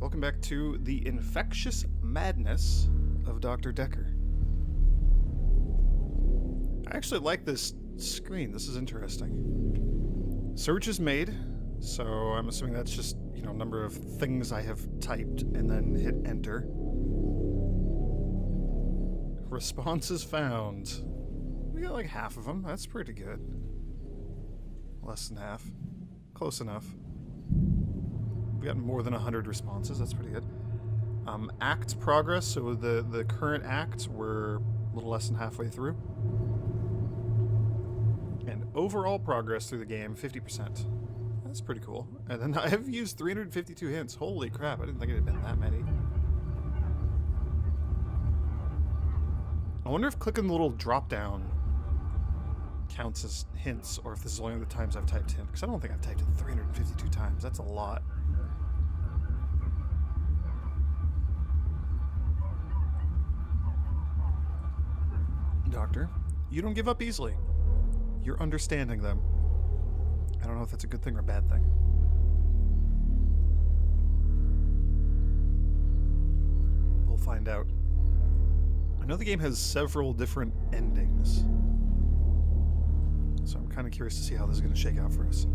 Welcome back to the infectious madness of Dr. Dekker. I actually like this screen. This is interesting. Search is made, so I'm assuming that's just, number of things I have typed and then hit enter. Responses found. We got like half of them. That's pretty good. Less than half. Close enough. We got more than 100 responses. That's pretty good. Act progress. So the current act, we're a little less than halfway through. And overall progress through the game, 50%. That's pretty cool. And then I have used 352 hints. Holy crap, I didn't think it had been that many. I wonder if clicking the little drop down counts as hints, or if this is only the times I've typed hint, because I don't think I've typed it 352 times. That's a lot. Doctor, you don't give up easily. You're understanding them. I don't know if that's a good thing or a bad thing. We'll find out. I know the game has several different endings, so I'm kind of curious to see how this is going to shake out for us.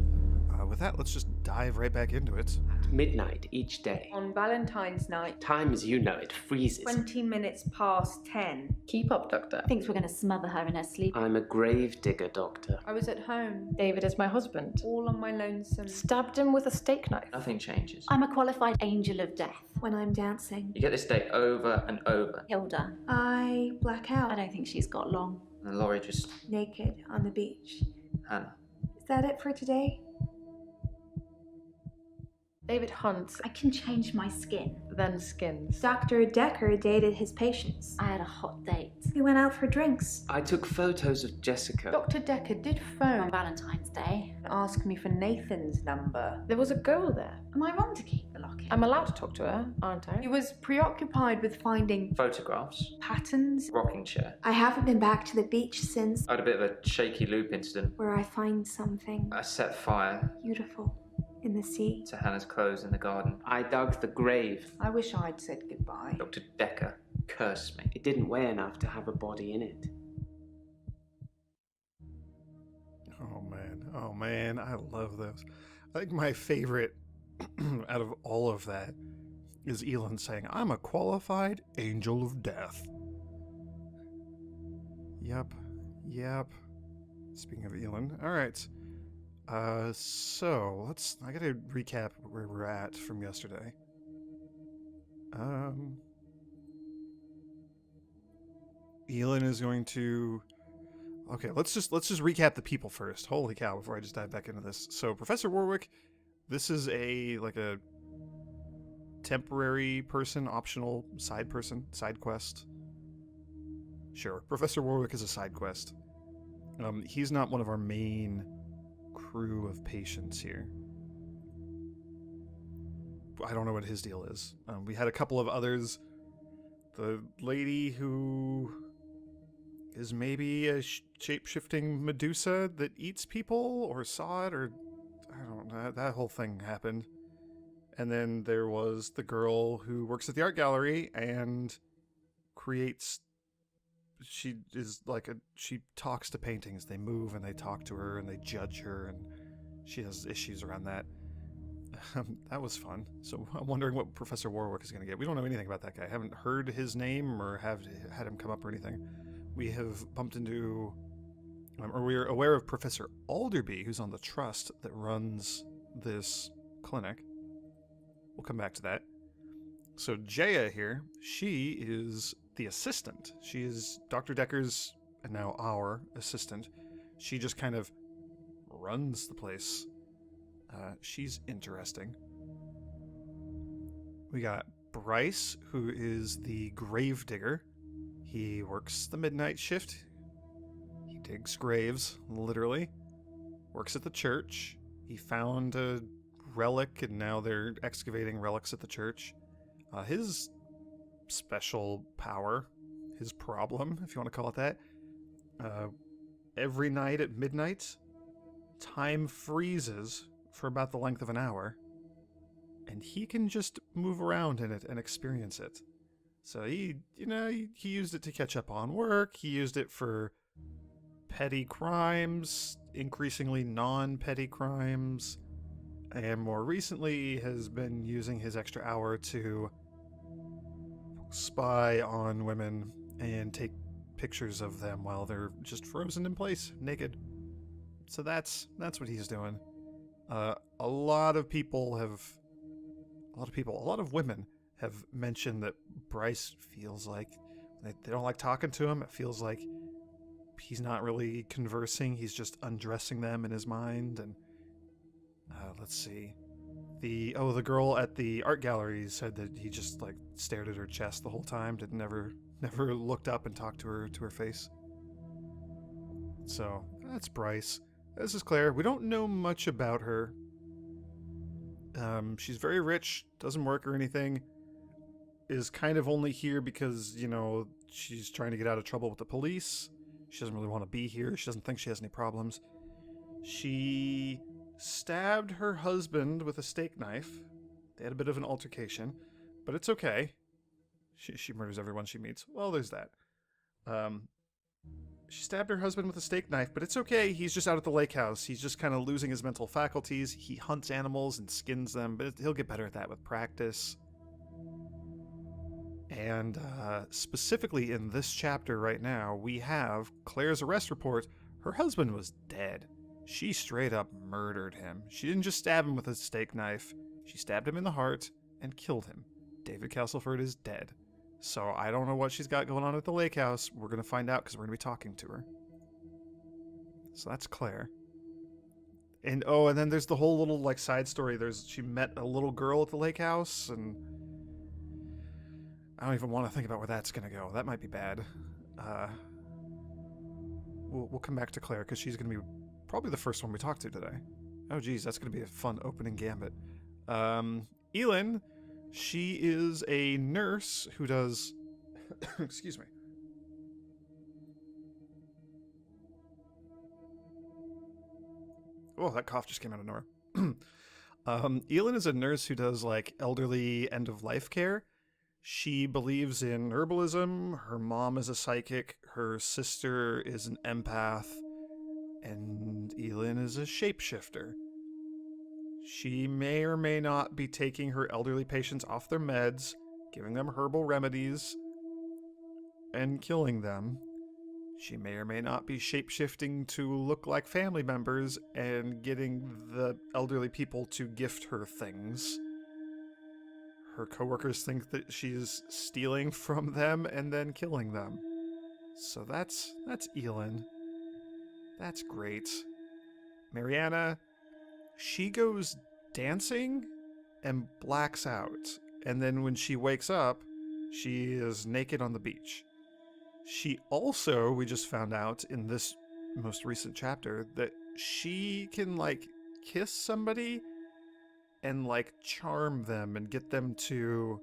With that, let's just dive right back into it. At midnight each day. On Valentine's night. Time as you know it freezes. 20 minutes past 10. Keep up, Doctor. Thinks we're going to smother her in her sleep. I'm a grave digger, Doctor. I was at home. David is my husband. All on my lonesome. Stabbed him with a steak knife. Nothing changes. I'm a qualified angel of death. When I'm dancing, You get this day over and over. Hilda. I black out. I don't think she's got long. And Laurie just... Naked on the beach. Hannah. Is that it for today? David hunts, I can change my skin. then skins. Dr. Dekker dated his patients. I had a hot date. We went out for drinks. I took photos of Jessica. Dr. Dekker did On phone Valentine's Day. and ask me for Nathan's number. There was a girl there. Am I wrong to keep the locket? I'm allowed to talk to her, aren't I? He was preoccupied with finding Photographs. patterns. Rocking chair. I haven't been back to the beach since I had a bit of a shaky loop incident. where I find something I set fire beautiful in the sea. to Hannah's clothes in the garden. I dug the grave. I wish I'd said goodbye. Dr. Dekker cursed me. It didn't weigh enough to have a body in it. Oh man, I love those. I think my favorite out of all of that is Elon saying, "I'm a qualified angel of death." Yep. Speaking of Elon, all right. So I gotta recap where we're at from yesterday. Elon is going to... Okay, let's just recap the people first. Holy cow, before I just dive back into this. So, Professor Warwick, this is a temporary person, optional side quest. Sure, Professor Warwick is a side quest. He's not one of our main crew of patients here. I don't know what his deal is. We had a couple of others. The lady who is maybe a shape-shifting Medusa that eats people, or saw it, or I don't know. That whole thing happened. And then there was the girl who works at the art gallery and creates... She talks to paintings. They move and they talk to her and they judge her, and she has issues around that. That was fun. So I'm wondering what Professor Warwick is going to get. We don't know anything about that guy. I haven't heard his name or have had him come up or anything. We have bumped into, or we're aware of Professor Alderby, who's on the trust that runs this clinic. We'll come back to that. So Jaya here, she is the assistant. She is Dr. Dekker's, and now our assistant. She just kind of runs the place. She's interesting. We got Bryce, who is the grave digger. He works the midnight shift. He digs graves, literally. Works at the church. He found a relic, and now they're excavating relics at the church. His special power, his problem, if you want to call it that, every night at midnight, time freezes for about the length of an hour, and he can just move around in it and experience it. So he used it to catch up on work. He used it for petty crimes, increasingly non-petty crimes, and more recently has been using his extra hour to spy on women and take pictures of them while they're just frozen in place, naked. So that's what he's doing. A lot of women have mentioned that Bryce feels like they don't like talking to him. It feels like he's not really conversing. He's just undressing them in his mind. And let's see. The girl at the art gallery said that he just like stared at her chest the whole time, never looked up and talked to her face. So that's Bryce. This is Claire. We don't know much about her. She's very rich, doesn't work or anything, is kind of only here because, she's trying to get out of trouble with the police. She doesn't really want to be here. She doesn't think she has any problems. She stabbed her husband with a steak knife. They had a bit of an altercation, but it's okay. She murders everyone she meets. Well, there's that. She stabbed her husband with a steak knife, but it's okay. He's just out at the lake house. He's just kind of losing his mental faculties. He hunts animals and skins them, but he'll get better at that with practice. And specifically in this chapter right now, we have Claire's arrest report. Her husband was dead. She straight up murdered him. She didn't just stab him with a steak knife. She stabbed him in the heart and killed him. David Castleford is dead. So I don't know what she's got going on at the lake house. We're going to find out because we're going to be talking to her. So that's Claire. And then there's the whole little like side story. She met a little girl at the lake house, and I don't even want to think about where that's going to go. That might be bad. We'll come back to Claire because she's going to be probably the first one we talk to today. Oh geez, that's going to be a fun opening gambit. Elin, she is a nurse who does excuse me. Oh, that cough just came out of nowhere. Elin is a nurse who does like elderly end-of-life care. She believes in herbalism. Her mom is a psychic. Her sister is an empath. And Elin is a shapeshifter. She may or may not be taking her elderly patients off their meds, giving them herbal remedies, and killing them. She may or may not be shapeshifting to look like family members and getting the elderly people to gift her things. Her coworkers think that she's stealing from them and then killing them. So that's Elin. That's great. Mariana, she goes dancing and blacks out. And then when she wakes up, she is naked on the beach. She also, we just found out in this most recent chapter, that she can, like, kiss somebody and, like, charm them and get them to...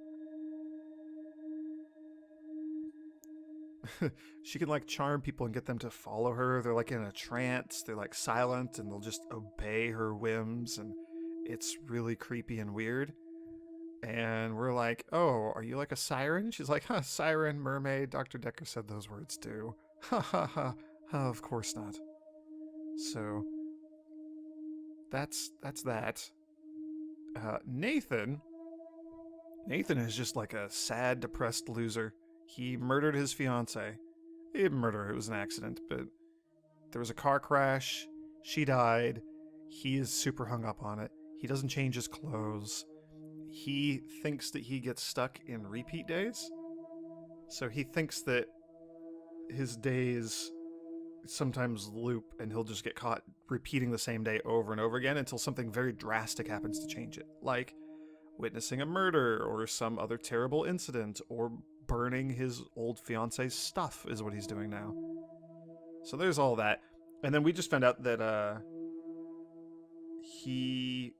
she can, like, charm people and get them to follow her. They're, like, in a trance. They're, like, silent, and they'll just obey her whims, and it's really creepy and weird. And we're like, oh, are you like a siren? She's like, siren, mermaid. Dr. Dekker said those words too. Ha ha ha. Of course not. So, that's that. Nathan is just like a sad, depressed loser. He murdered his fiancée. He didn't murder her, it was an accident, but there was a car crash. She died. He is super hung up on it. He doesn't change his clothes. He thinks that he gets stuck in repeat days. So he thinks that his days sometimes loop and he'll just get caught repeating the same day over and over again until something very drastic happens to change it. Like witnessing a murder or some other terrible incident or burning his old fiance's stuff is what he's doing now. So there's all that. And then we just found out that he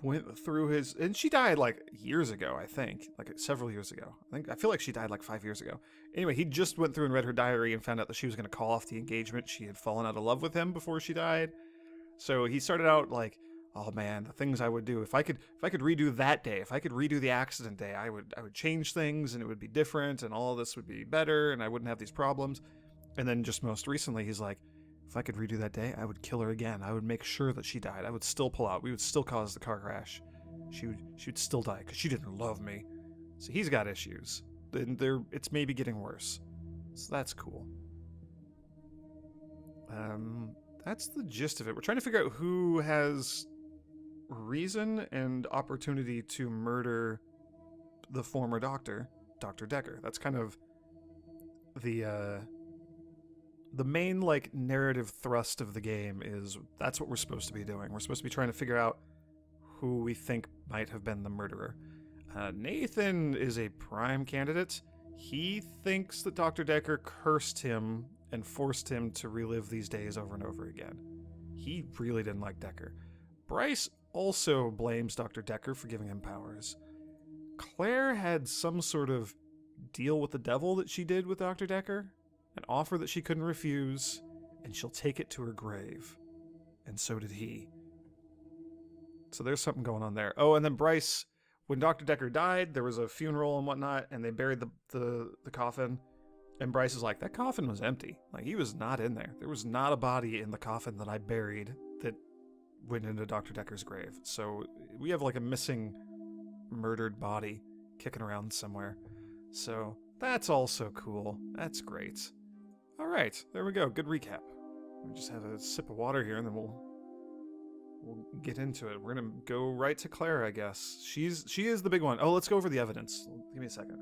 went through his, and she died like years ago, I think, like several years ago. I feel like she died like 5 years ago. Anyway, he just went through and read her diary and found out that she was going to call off the engagement. She had fallen out of love with him before she died. So he started out like, Oh man, the things I would do if I could redo that day, if I could redo the accident day, I would change things and it would be different and all of this would be better and I wouldn't have these problems. And then just most recently, he's like, if I could redo that day, I would kill her again. I would make sure that she died. I would still pull out. We would still cause the car crash. She would still die because she didn't love me. So he's got issues. And it's maybe getting worse. So that's cool. That's the gist of it. We're trying to figure out who has reason and opportunity to murder the former doctor, Dr. Dekker. That's kind of the main like narrative thrust of the game is that's what we're supposed to be doing. We're supposed to be trying to figure out who we think might have been the murderer. Nathan is a prime candidate. He thinks that Dr. Dekker cursed him and forced him to relive these days over and over again. He really didn't like Dekker. Bryce also blames Dr. Dekker for giving him powers. Claire had some sort of deal with the devil that she did with Dr. Dekker, an offer that she couldn't refuse, and she'll take it to her grave. And so did he. So there's something going on there. Oh, and then Bryce, when Dr. Dekker died, there was a funeral and whatnot, and they buried the coffin. And Bryce is like, that coffin was empty. Like, he was not in there. There was not a body in the coffin that I buried that went into Dr. Dekker's grave. So we have like a missing murdered body kicking around somewhere. So that's also cool. That's great. All right, there we go. Good recap. We just have a sip of water here, and then we'll get into it. We're gonna go right to Claire, I guess. She is the big one. Oh, let's go over the evidence. Give me a second.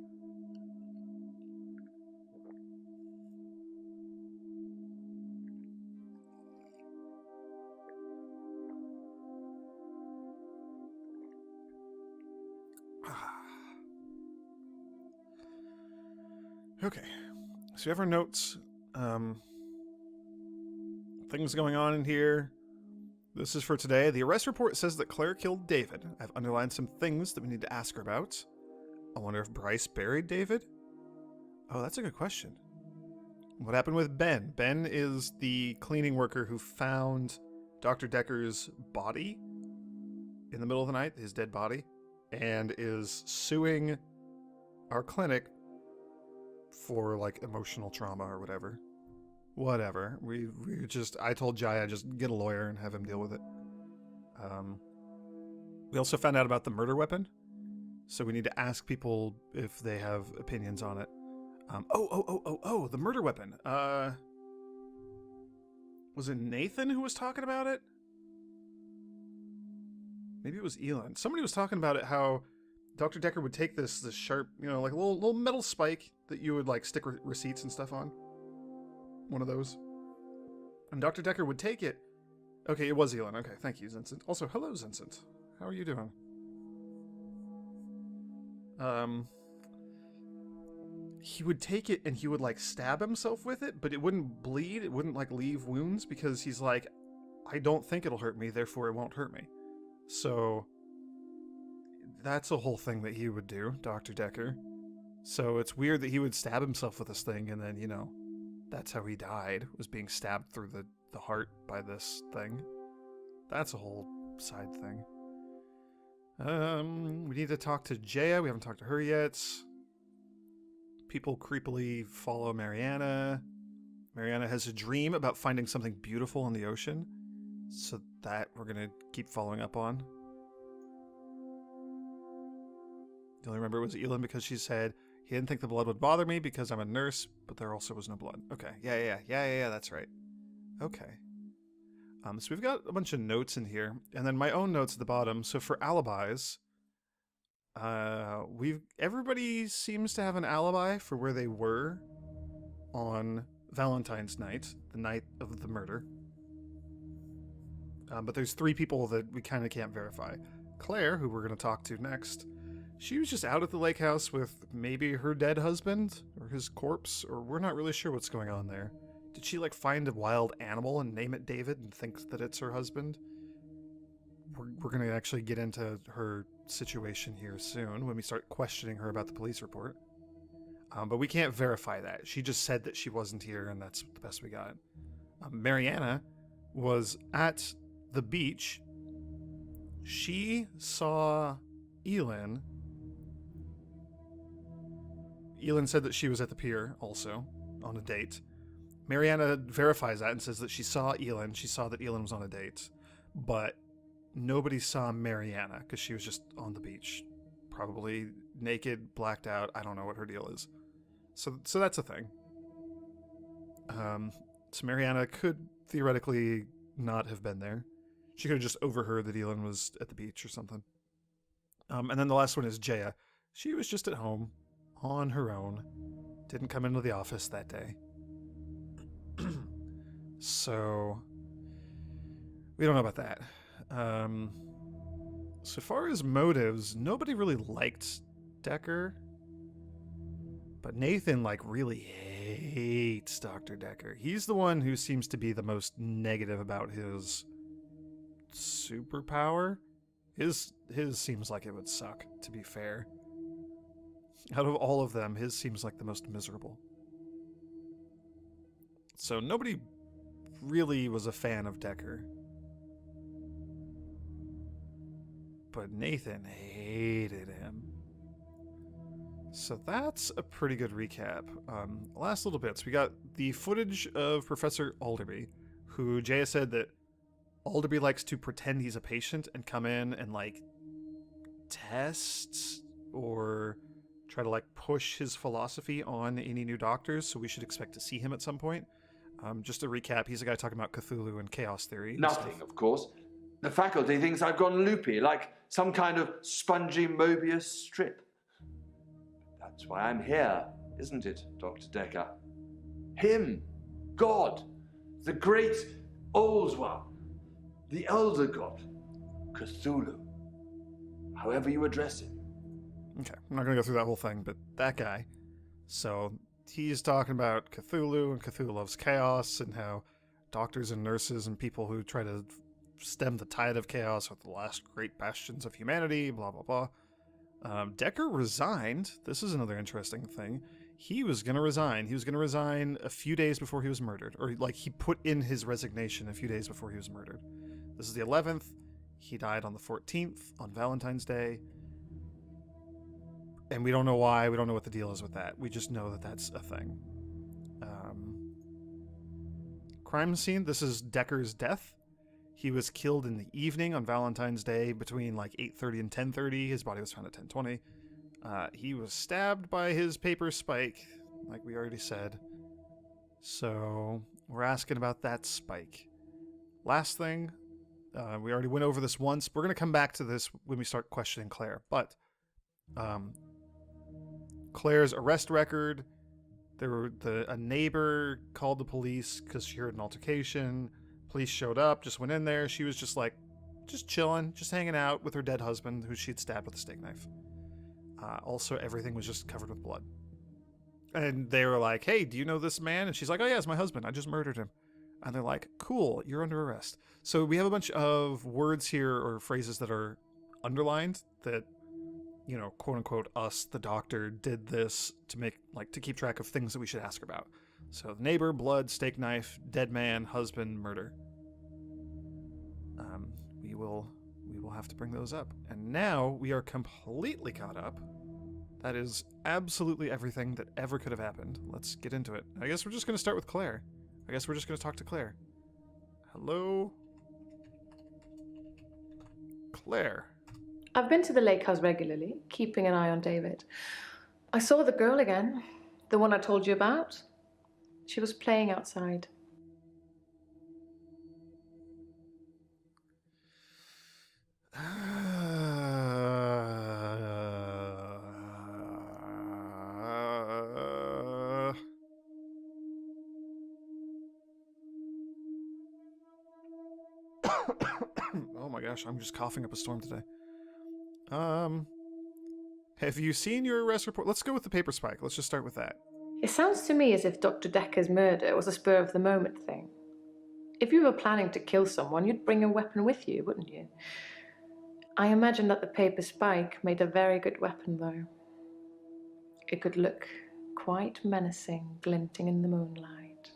Okay, so we have our notes. Things going on in here. This is for today. The arrest report says that Claire killed David. I've underlined some things that we need to ask her about. I wonder if Bryce buried David? Oh, that's a good question. What happened with Ben? Ben is the cleaning worker who found Dr. Dekker's body in the middle of the night, his dead body, and is suing our clinic for like emotional trauma or whatever. Whatever. I told Jaya just get a lawyer and have him deal with it. We also found out about the murder weapon, so we need to ask people if they have opinions on it. The murder weapon. Was it Nathan who was talking about it? Maybe it was Elon. Somebody was talking about it, how Dr. Dekker would take this sharp, like a little metal spike that you would like stick receipts and stuff on. One of those. And Dr. Dekker would take it. Okay, it was Elon. Okay, thank you, Vincent. Also, hello, Vincent. How are you doing? He would take it and he would like stab himself with it, but it wouldn't bleed. It wouldn't like leave wounds because he's like, I don't think it'll hurt me, therefore it won't hurt me. So that's a whole thing that he would do, Dr. Dekker. So it's weird that he would stab himself with this thing and then, that's how he died, was being stabbed through the heart by this thing. That's a whole side thing. We need to talk to Jaya. We haven't talked to her yet. People creepily follow Mariana. Mariana has a dream about finding something beautiful in the ocean. So that we're going to keep following up on. The only remember it was Elin because she said, he didn't think the blood would bother me because I'm a nurse, but there also was no blood. Okay, yeah, that's right. Okay. So we've got a bunch of notes in here, and then my own notes at the bottom. So for alibis, everybody seems to have an alibi for where they were on Valentine's night, the night of the murder. But there's 3 people that we kind of can't verify. Claire, who we're going to talk to next, she was just out at the lake house with maybe her dead husband or his corpse, or we're not really sure what's going on there. Did she like find a wild animal and name it David and think that it's her husband? We're going to actually get into her situation here soon when we start questioning her about the police report. But we can't verify that. She just said that she wasn't here, and that's the best we got. Mariana was at the beach She saw Elin. Elin said that she was at the pier also on a date. Mariana verifies that and says that she saw Elin. She saw that Elin was on a date, but nobody saw Mariana because she was just on the beach, probably naked, blacked out. I don't know what her deal is. So that's a thing. So Mariana could theoretically not have been there. She could have just overheard that Elin was at the beach or something. And then the last one is Jaya. She was just at home on her own. Didn't come into the office that day. So we don't know about that. So far as motives, nobody really liked Dekker. But Nathan, really hates Dr. Dekker. He's the one who seems to be the most negative about his superpower. His seems like it would suck, to be fair. Out of all of them, his seems like the most miserable. So nobody really was a fan of Dekker. But Nathan hated him. So that's a pretty good recap. Last little bits. We got the footage of Professor Alderby, who Jaya said that Alderby likes to pretend he's a patient and come in and test or try to push his philosophy on any new doctors, so we should expect to see him at some point. Just to recap, he's a guy talking about Cthulhu and chaos theory. Nothing, of course. The faculty thinks I've gone loopy, like some kind of spongy Mobius strip. That's why I'm here, isn't it, Dr. Dekker? Him, God, the great old one, the elder god, Cthulhu, however you address him. Okay, I'm not going to go through that whole thing, but that guy. So he's talking about Cthulhu, and Cthulhu loves chaos, and how doctors and nurses and people who try to stem the tide of chaos are the last great bastions of humanity, blah, blah, blah. Dekker resigned. This is another interesting thing. He was going to resign. He was going to resign a few days before he was murdered. Or, he put in his resignation a few days before he was murdered. This is the 11th. He died on the 14th, on Valentine's Day. And we don't know why. We don't know what the deal is with that. We just know that that's a thing. Crime scene. This is Dekker's death. He was killed in the evening on Valentine's Day between 8:30 and 10:30. His body was found at 10:20. He was stabbed by his paper spike, like we already said. So we're asking about that spike. Last thing, we already went over this once. We're going to come back to this when we start questioning Claire. But Claire's arrest record, a neighbor called the police because she heard an altercation. Police showed up, just went in there. She was just chilling, just hanging out with her dead husband, who she had stabbed with a steak knife. Also, everything was just covered with blood. And they were like, hey, do you know this man? And she's like, oh yeah, it's my husband. I just murdered him. And they're like, cool, you're under arrest. So we have a bunch of words here or phrases that are underlined that, quote unquote, us, the doctor, did this to make, to keep track of things that we should ask about. So neighbor, blood, steak knife, dead man, husband, murder. We will have to bring those up. And now we are completely caught up. That is absolutely everything that ever could have happened. Let's get into it. I guess we're just going to start with Claire. I guess we're just going to talk to Claire. Hello? Claire. I've been to the lake house regularly, keeping an eye on David. I saw the girl again, the one I told you about. She was playing outside. Oh my gosh, I'm just coughing up a storm today. Have you seen your arrest report? Let's go with the paper spike. Let's just start with that. It sounds to me as if Dr. Dekker's murder was a spur-of-the-moment thing. If you were planning to kill someone, you'd bring a weapon with you, wouldn't you? I imagine that the paper spike made a very good weapon, though. It could look quite menacing, glinting in the moonlight.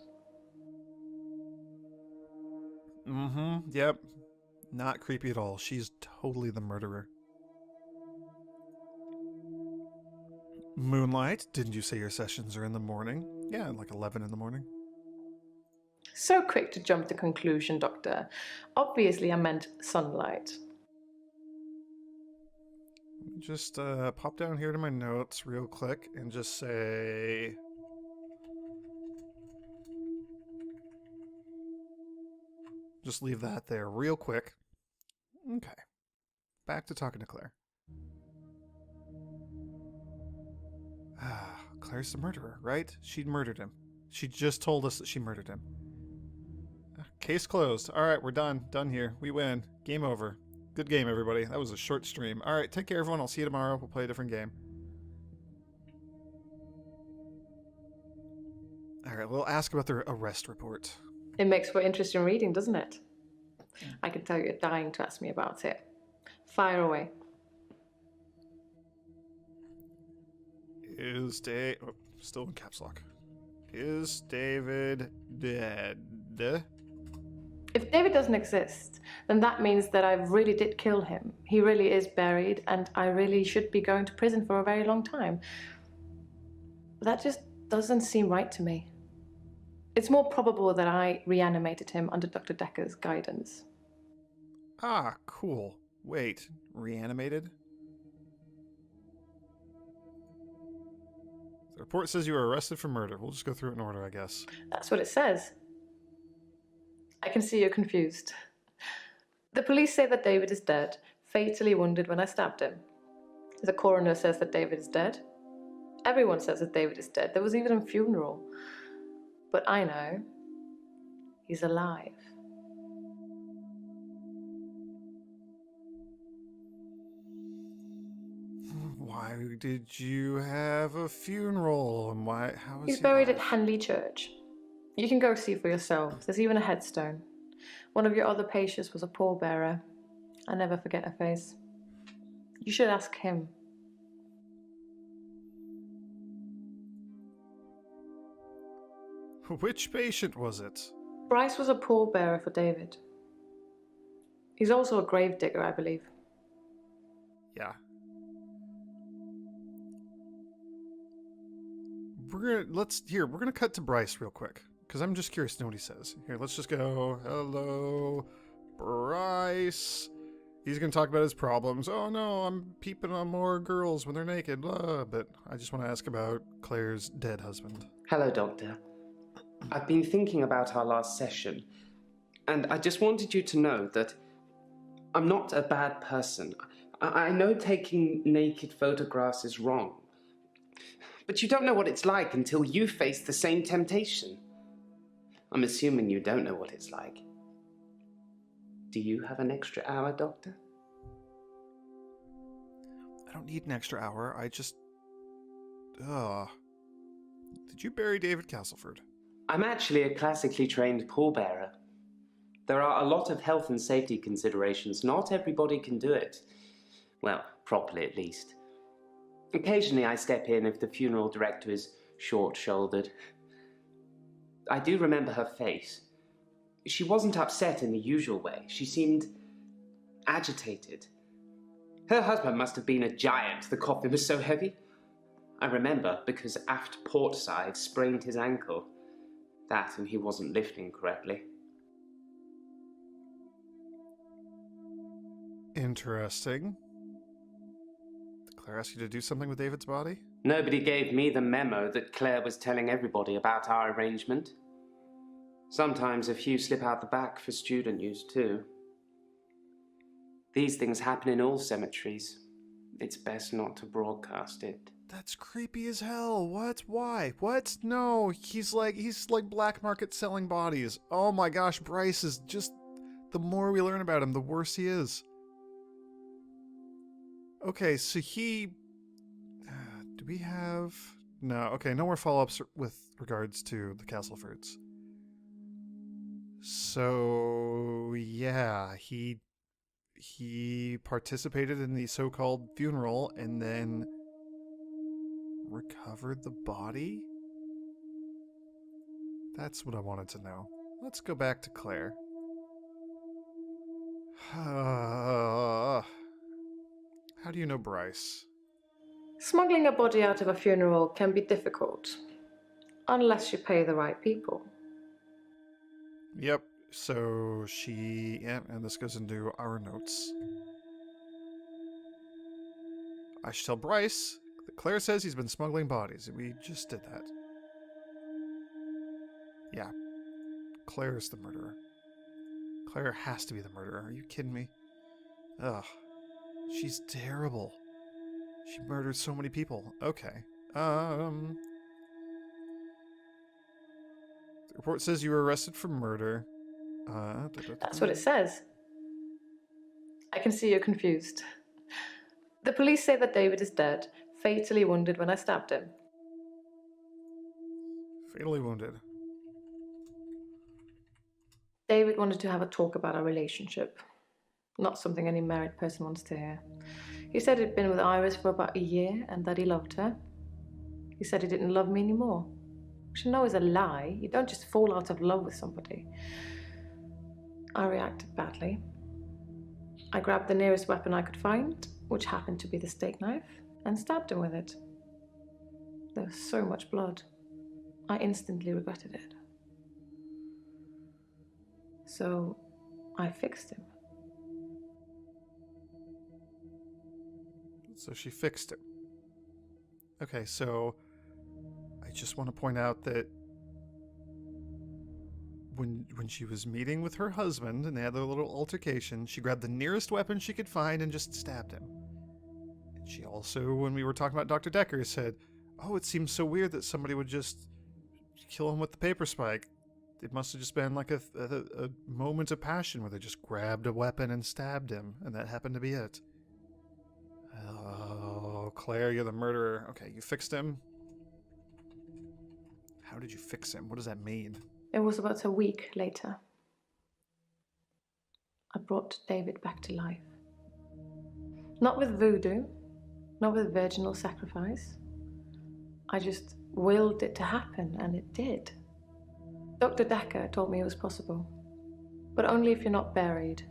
Yep. Not creepy at all. She's totally the murderer. Moonlight, didn't you say your sessions are in the morning? Yeah, like 11 in the morning. So quick to jump to conclusion, Doctor. Obviously, I meant sunlight. Just pop down here to my notes real quick and just say... Just leave that there real quick. Okay. Back to talking to Claire. Ah, Claire's the murderer, right? She murdered him. She just told us that she murdered him. Case closed. Alright, we're done. Done here. We win. Game over. Good game, everybody. That was a short stream. Alright, take care, everyone. I'll see you tomorrow. We'll play a different game. Alright, we'll ask about their arrest report. It makes for interesting reading, doesn't it? I can tell you're dying to ask me about it. Fire away. Is Dave... Oh, still in caps lock. Is David dead? If David doesn't exist, then that means that I really did kill him. He really is buried, and I really should be going to prison for a very long time. That just doesn't seem right to me. It's more probable that I reanimated him under Dr. Dekker's guidance. Ah, cool. Wait, reanimated? The report says you were arrested for murder. We'll just go through it in order, I guess. That's what it says. I can see you're confused. The police say that David is dead, fatally wounded when I stabbed him. The coroner says that David is dead. Everyone says that David is dead. There was even a funeral. But I know he's alive. Why did you have a funeral? And why? How is He's he buried at alive? Henley Church. You can go see for yourself. There's even a headstone. One of your other patients was a pallbearer. I never forget her face. You should ask him. Which patient was it? Bryce was a pallbearer for David. He's also a grave digger, I believe. Yeah. We're gonna cut to Bryce real quick, because I'm just curious to know what he says. Here, let's just go, hello, Bryce. He's gonna talk about his problems. Oh no, I'm peeping on more girls when they're naked, blah. But I just want to ask about Claire's dead husband. Hello, Doctor. I've been thinking about our last session, and I just wanted you to know that I'm not a bad person. I know taking naked photographs is wrong, but you don't know what it's like until you face the same temptation. I'm assuming you don't know what it's like. Do you have an extra hour, Doctor? I don't need an extra hour. I just... Did you bury David Castleford? I'm actually a classically trained pallbearer. There are a lot of health and safety considerations. Not everybody can do it. Well, properly at least. Occasionally I step in if the funeral director is short-shouldered. I do remember her face. She wasn't upset in the usual way. She seemed agitated. Her husband must have been a giant. The coffin was so heavy. I remember because aft port side sprained his ankle. That and he wasn't lifting correctly. Interesting. Did Claire ask you to do something with David's body? Nobody gave me the memo that Claire was telling everybody about our arrangement. Sometimes a few slip out the back for student use too. These things happen in all cemeteries. It's best not to broadcast it. That's creepy as hell. What? Why? What? No, he's like black market selling bodies. Oh my gosh, Bryce is just... The more we learn about him, the worse he is. Okay, so he... do we have... No, okay, no more follow-ups with regards to the Castlefords. So, yeah, he participated in the so-called funeral and then recovered the body? That's what I wanted to know. Let's go back to Claire. How do you know Bryce? Smuggling a body out of a funeral can be difficult, unless you pay the right people. Yep, so yeah, and this goes into our notes. I should tell Bryce that Claire says he's been smuggling bodies. We just did that. Yeah, Claire's the murderer. Claire has to be the murderer. Are you kidding me? Ugh. She's terrible. She murdered so many people. Okay. The report says you were arrested for murder. That's what it says. I can see you're confused. The police say that David is dead, fatally wounded when I stabbed him. Fatally wounded. David wanted to have a talk about our relationship. Not something any married person wants to hear. He said he'd been with Iris for about a year and that he loved her. He said he didn't love me anymore, which I know is a lie. You don't just fall out of love with somebody. I reacted badly. I grabbed the nearest weapon I could find, which happened to be the steak knife, and stabbed him with it. There was so much blood. I instantly regretted it. So I fixed him. So she fixed him. Okay, so I just want to point out that when she was meeting with her husband and they had their little altercation, she grabbed the nearest weapon she could find and just stabbed him. And she also, when we were talking about Dr. Dekker, said, "Oh, it seems so weird that somebody would just kill him with the paper spike. It must have just been like a moment of passion where they just grabbed a weapon and stabbed him, and that happened to be it." Oh, Claire, you're the murderer. Okay, you fixed him. How did you fix him? What does that mean? It was about a week later. I brought David back to life. Not with voodoo, not with virginal sacrifice. I just willed it to happen, and it did. Dr. Dekker told me it was possible, but only if you're not buried.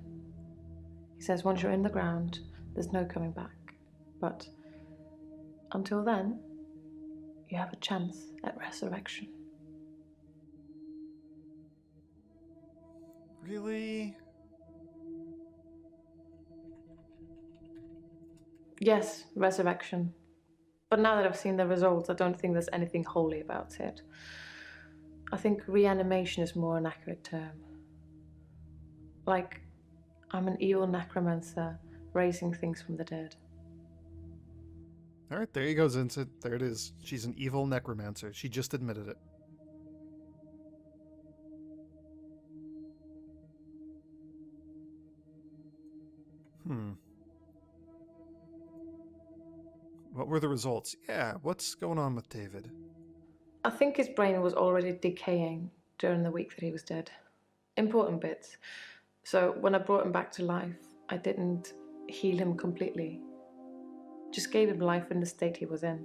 He says once you're in the ground, there's no coming back. But until then, you have a chance at resurrection. Really? Yes, resurrection. But now that I've seen the results, I don't think there's anything holy about it. I think reanimation is more an accurate term. Like, I'm an evil necromancer raising things from the dead. All right, there he goes into it. There it is. She's an evil necromancer. She just admitted it. What were the results? Yeah, what's going on with David? I think his brain was already decaying during the week that he was dead. Important bits. So when I brought him back to life, I didn't heal him completely. Just gave him life in the state he was in.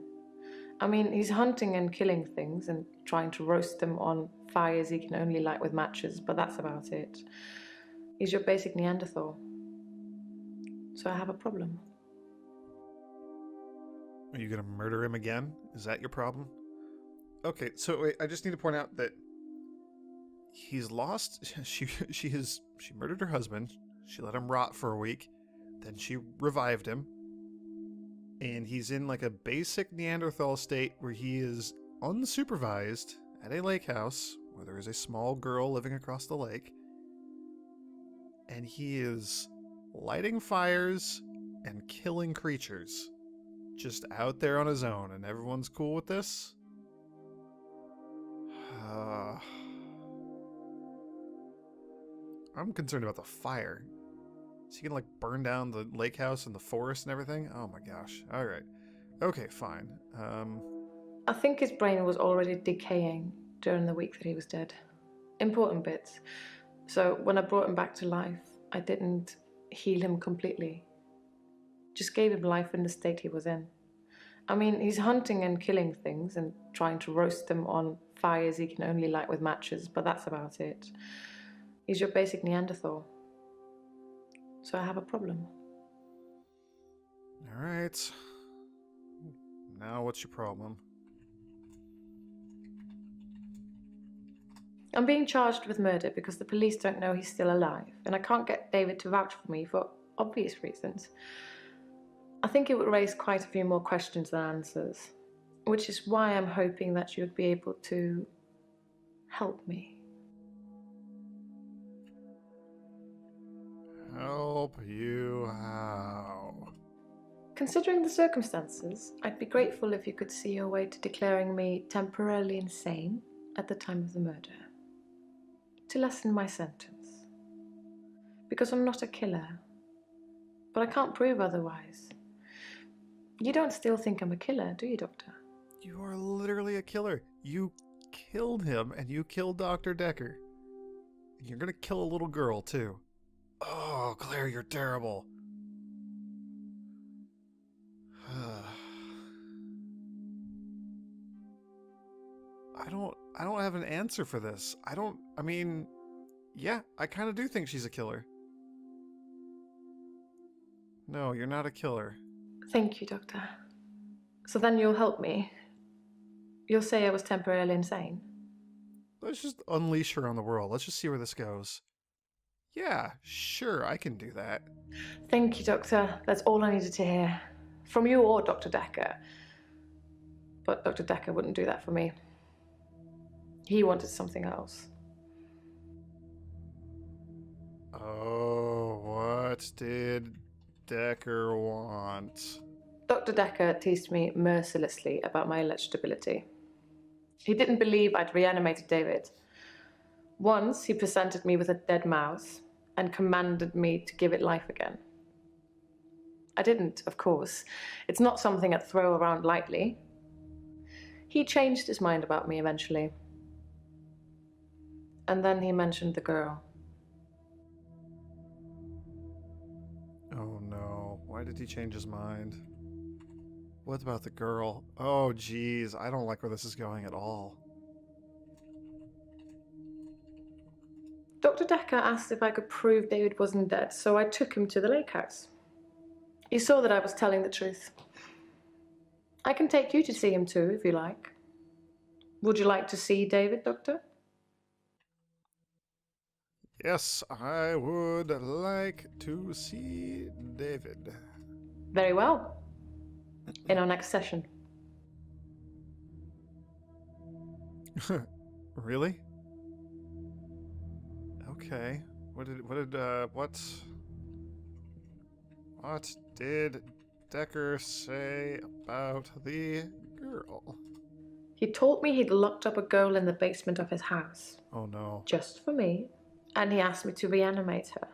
I mean, he's hunting and killing things and trying to roast them on fires he can only light with matches, but that's about it. He's your basic Neanderthal. So I have a problem. Are you gonna murder him again? Is that your problem? Okay, so wait, I just need to point out that he's lost. She murdered her husband. She let him rot for a week. Then she revived him. And he's in like a basic Neanderthal state where he is unsupervised at a lake house where there is a small girl living across the lake. And he is lighting fires and killing creatures. Just out there on his own, and everyone's cool with this? I'm concerned about the fire. Is he gonna like burn down the lake house and the forest and everything? Oh my gosh. Alright. Okay, fine. I think his brain was already decaying during the week that he was dead. Important bits. So when I brought him back to life, I didn't heal him completely. Just gave him life in the state he was in. I mean, he's hunting and killing things and trying to roast them on fires he can only light with matches, but that's about it. He's your basic Neanderthal. So I have a problem. All right. Now what's your problem? I'm being charged with murder because the police don't know he's still alive, and I can't get David to vouch for me for obvious reasons. I think it would raise quite a few more questions than answers, which is why I'm hoping that you'd be able to help me. Help you how? Considering the circumstances, I'd be grateful if you could see your way to declaring me temporarily insane at the time of the murder, to lessen my sentence. Because I'm not a killer, but I can't prove otherwise. You don't still think I'm a killer, do you, Doctor? You are literally a killer. You killed him, and you killed Dr. Dekker. And you're gonna kill a little girl, too. Oh, Claire, you're terrible. I don't have an answer for this. I mean, yeah, I kind of do think she's a killer. No, you're not a killer. Thank you, Doctor. So then you'll help me? You'll say I was temporarily insane? Let's just unleash her on the world. Let's just see where this goes. Yeah, sure, I can do that. Thank you, Doctor. That's all I needed to hear. From you or Dr. Dekker. But Dr. Dekker wouldn't do that for me. He wanted something else. Oh, what did Dekker want? Dr. Dekker teased me mercilessly about my alleged ability. He didn't believe I'd reanimated David. Once, he presented me with a dead mouse and commanded me to give it life again. I didn't, of course. It's not something I'd throw around lightly. He changed his mind about me eventually. And then he mentioned the girl. Oh no, why did he change his mind? What about the girl? Oh geez, I don't like where this is going at all. Dr. Dekker asked if I could prove David wasn't dead, so I took him to the lake house. He saw that I was telling the truth. I can take you to see him too, if you like. Would you like to see David, Doctor? Yes, I would like to see David. Very well. In our next session. Really? Okay. What did Dekker say about the girl? He told me he'd locked up a girl in the basement of his house. Oh no. Just for me. And he asked me to reanimate her.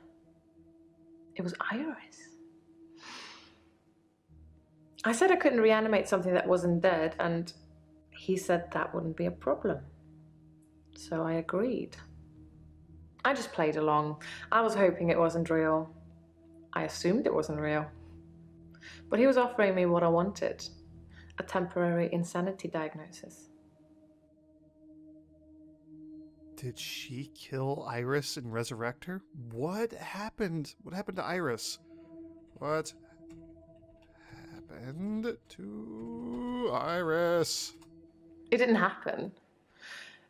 It was Iris. I said I couldn't reanimate something that wasn't dead, and he said that wouldn't be a problem. So I agreed. I just played along. I was hoping it wasn't real. I assumed it wasn't real. But he was offering me what I wanted, a temporary insanity diagnosis. Did she kill Iris and resurrect her? What happened? What happened to Iris? What happened to Iris? It didn't happen.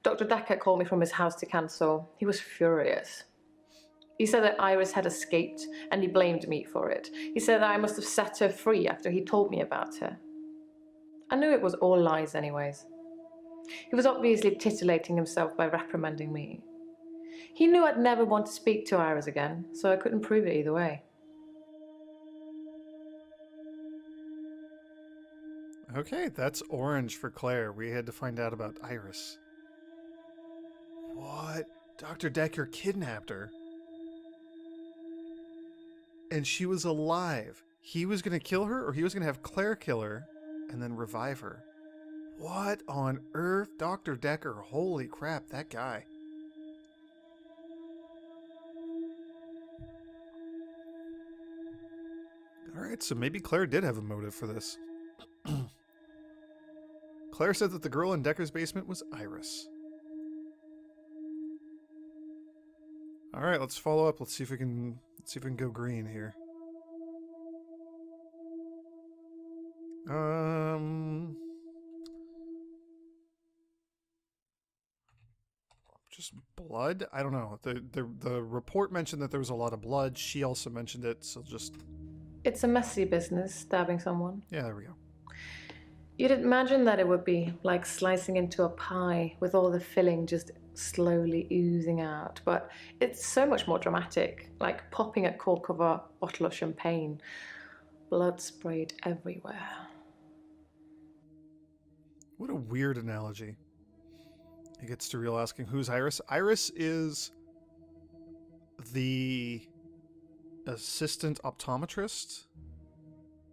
Dr. Dekker called me from his house to cancel. He was furious. He said that Iris had escaped and he blamed me for it. He said that I must have set her free after he told me about her. I knew it was all lies anyways. He was obviously titillating himself by reprimanding me. He knew I'd never want to speak to Iris again, so I couldn't prove it either way. Okay, that's orange for Claire. We had to find out about Iris. What? Dr. Dekker kidnapped her? And she was alive. He was going to kill her, or he was going to have Claire kill her and then revive her. What on earth? Dr. Dekker, holy crap, that guy. Alright, so maybe Claire did have a motive for this. Claire said that the girl in Dekker's basement was Iris. Alright, let's follow up. Let's see if we can Let's see if we can go green here. Just blood? I don't know. The report mentioned that there was a lot of blood. She also mentioned it, so just... It's a messy business, stabbing someone. Yeah, there we go. You'd imagine that it would be like slicing into a pie with all the filling just slowly oozing out, but it's so much more dramatic, like popping a cork of a bottle of champagne. Blood sprayed everywhere. What a weird analogy. He gets to real asking, who's Iris? Iris is the assistant optometrist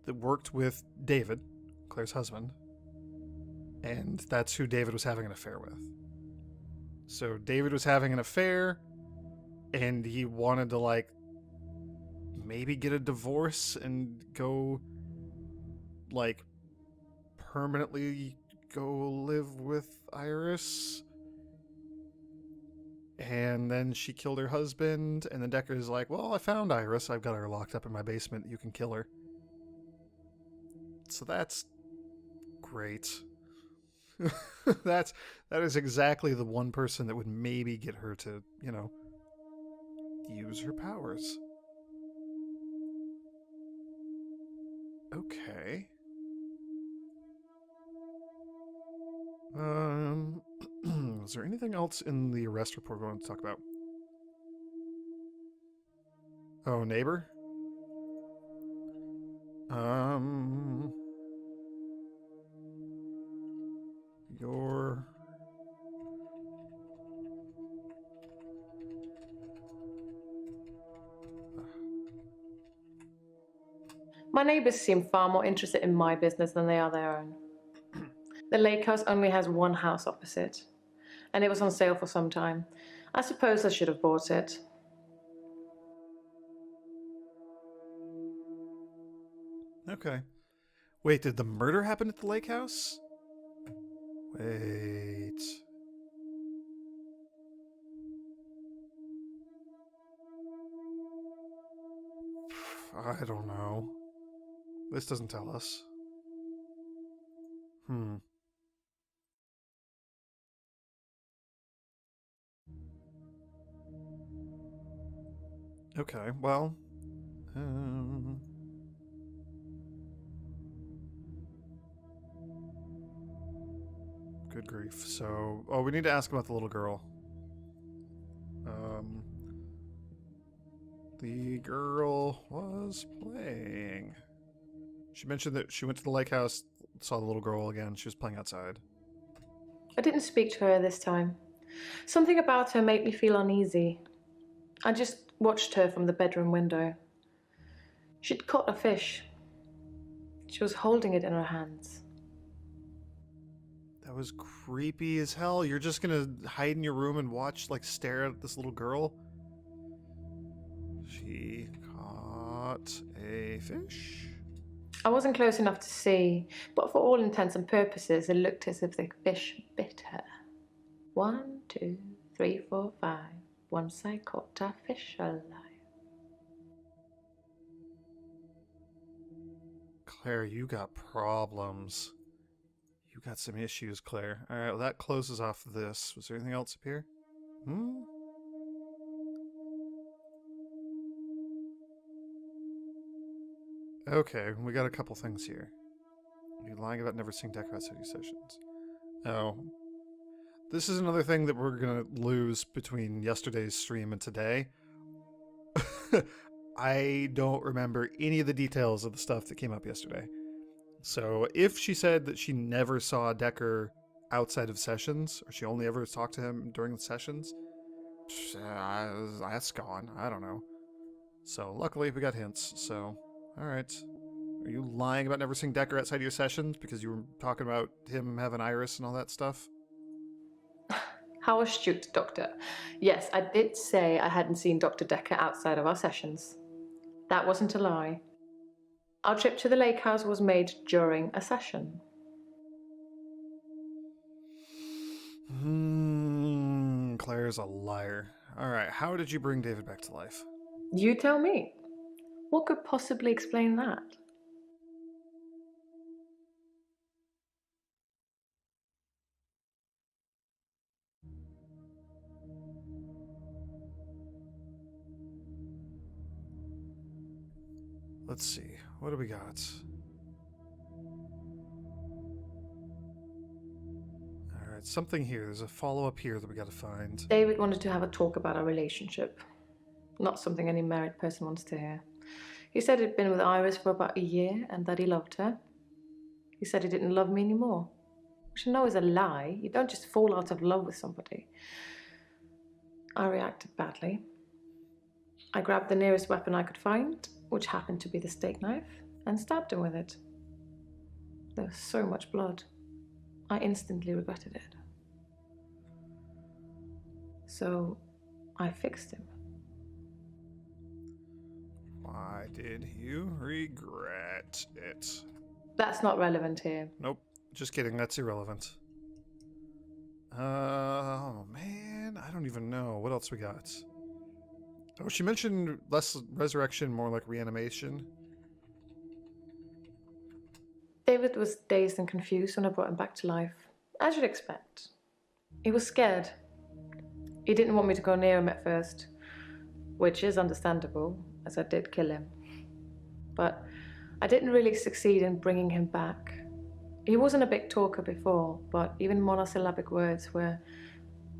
that worked with David, Claire's husband, and that's who David was having an affair with. So David was having an affair, and he wanted to, like, maybe get a divorce and go, like, permanently go live with Iris. And then she killed her husband, and then Dekker's like, well, I found Iris. I've got her locked up in my basement. You can kill her. So that's great. That is exactly the one person that would maybe get her to, you know, use her powers. Okay. Is there anything else in the arrest report we want to talk about? Oh, neighbor? Your... My neighbours seem far more interested in my business than they are their own. The lake house only has one house opposite, and it was on sale for some time. I suppose I should have bought it. Okay. Wait, did the murder happen at the lake house? Wait. I don't know. This doesn't tell us. Okay, well... Good grief. So... Oh, we need to ask about the little girl. The girl was playing. She mentioned that she went to the lake house, saw the little girl again. She was playing outside. I didn't speak to her this time. Something about her made me feel uneasy. I just watched her from the bedroom window. She'd caught a fish. She was holding it in her hands. That was creepy as hell. You're just gonna hide in your room and watch, like, stare at this little girl? She caught a fish? I wasn't close enough to see, but for all intents and purposes, it looked as if the fish bit her. 1, 2, 3, 4, 5. Once I caught a fish alive. Claire, you got problems. You got some issues, Claire. Alright, well, that closes off this. Was there anything else up here? Okay, we got a couple things here. You're lying about never seeing Dekker outside your sessions. Oh. This is another thing that we're gonna lose between yesterday's stream and today. I don't remember any of the details of the stuff that came up yesterday. So if she said that she never saw Dekker outside of sessions, or she only ever talked to him during the sessions, that's gone. I don't know. So luckily we got hints, so alright. Are you lying about never seeing Dekker outside of your sessions because you were talking about him having Iris and all that stuff? How astute, Doctor. Yes, I did say I hadn't seen Dr. Dekker outside of our sessions. That wasn't a lie. Our trip to the lake house was made during a session. Claire's a liar. Alright, how did you bring David back to life? You tell me. What could possibly explain that? Let's see. What do we got? Alright, something here. There's a follow-up here that we gotta find. David wanted to have a talk about our relationship. Not something any married person wants to hear. He said he'd been with Iris for about a year and that he loved her. He said he didn't love me anymore. Which I know is a lie. You don't just fall out of love with somebody. I reacted badly. I grabbed the nearest weapon I could find, which happened to be the steak knife, and stabbed him with it. There was so much blood. I instantly regretted it. So I fixed him. Why did you regret it? That's not relevant here. Nope. Just kidding. That's irrelevant. Oh, man. I don't even know. What else we got? Oh, she mentioned less resurrection, more like reanimation. David was dazed and confused when I brought him back to life, as you'd expect. He was scared. He didn't want me to go near him at first, which is understandable, as I did kill him. But I didn't really succeed in bringing him back. He wasn't a big talker before, but even monosyllabic words were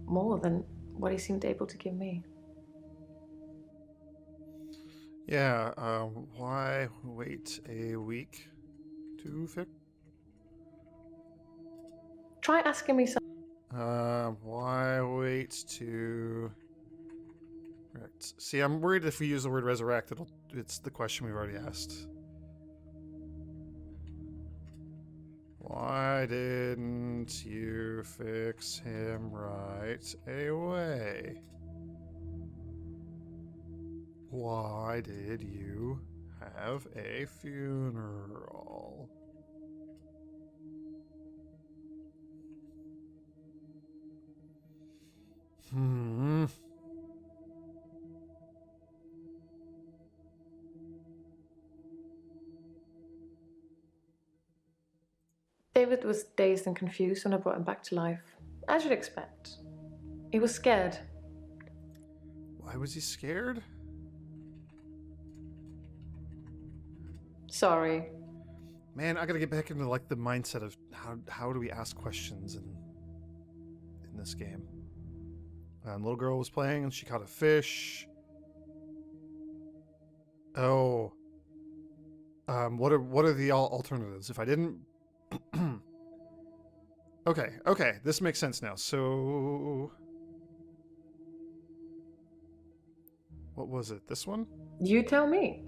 more than what he seemed able to give me. Yeah, why wait a week to fix? Try asking me something. Why wait to... See, I'm worried if we use the word resurrect, it's the question we've already asked. Why didn't you fix him right away? Why did you have a funeral? David was dazed and confused when I brought him back to life, as you'd expect. He was scared. Why was he scared? Sorry. Man, I gotta get back into like the mindset of how do we ask questions in this game. Little girl was playing and she caught a fish. Oh. What are the alternatives? If I didn't Okay, this makes sense now. So what was it? This one? You tell me.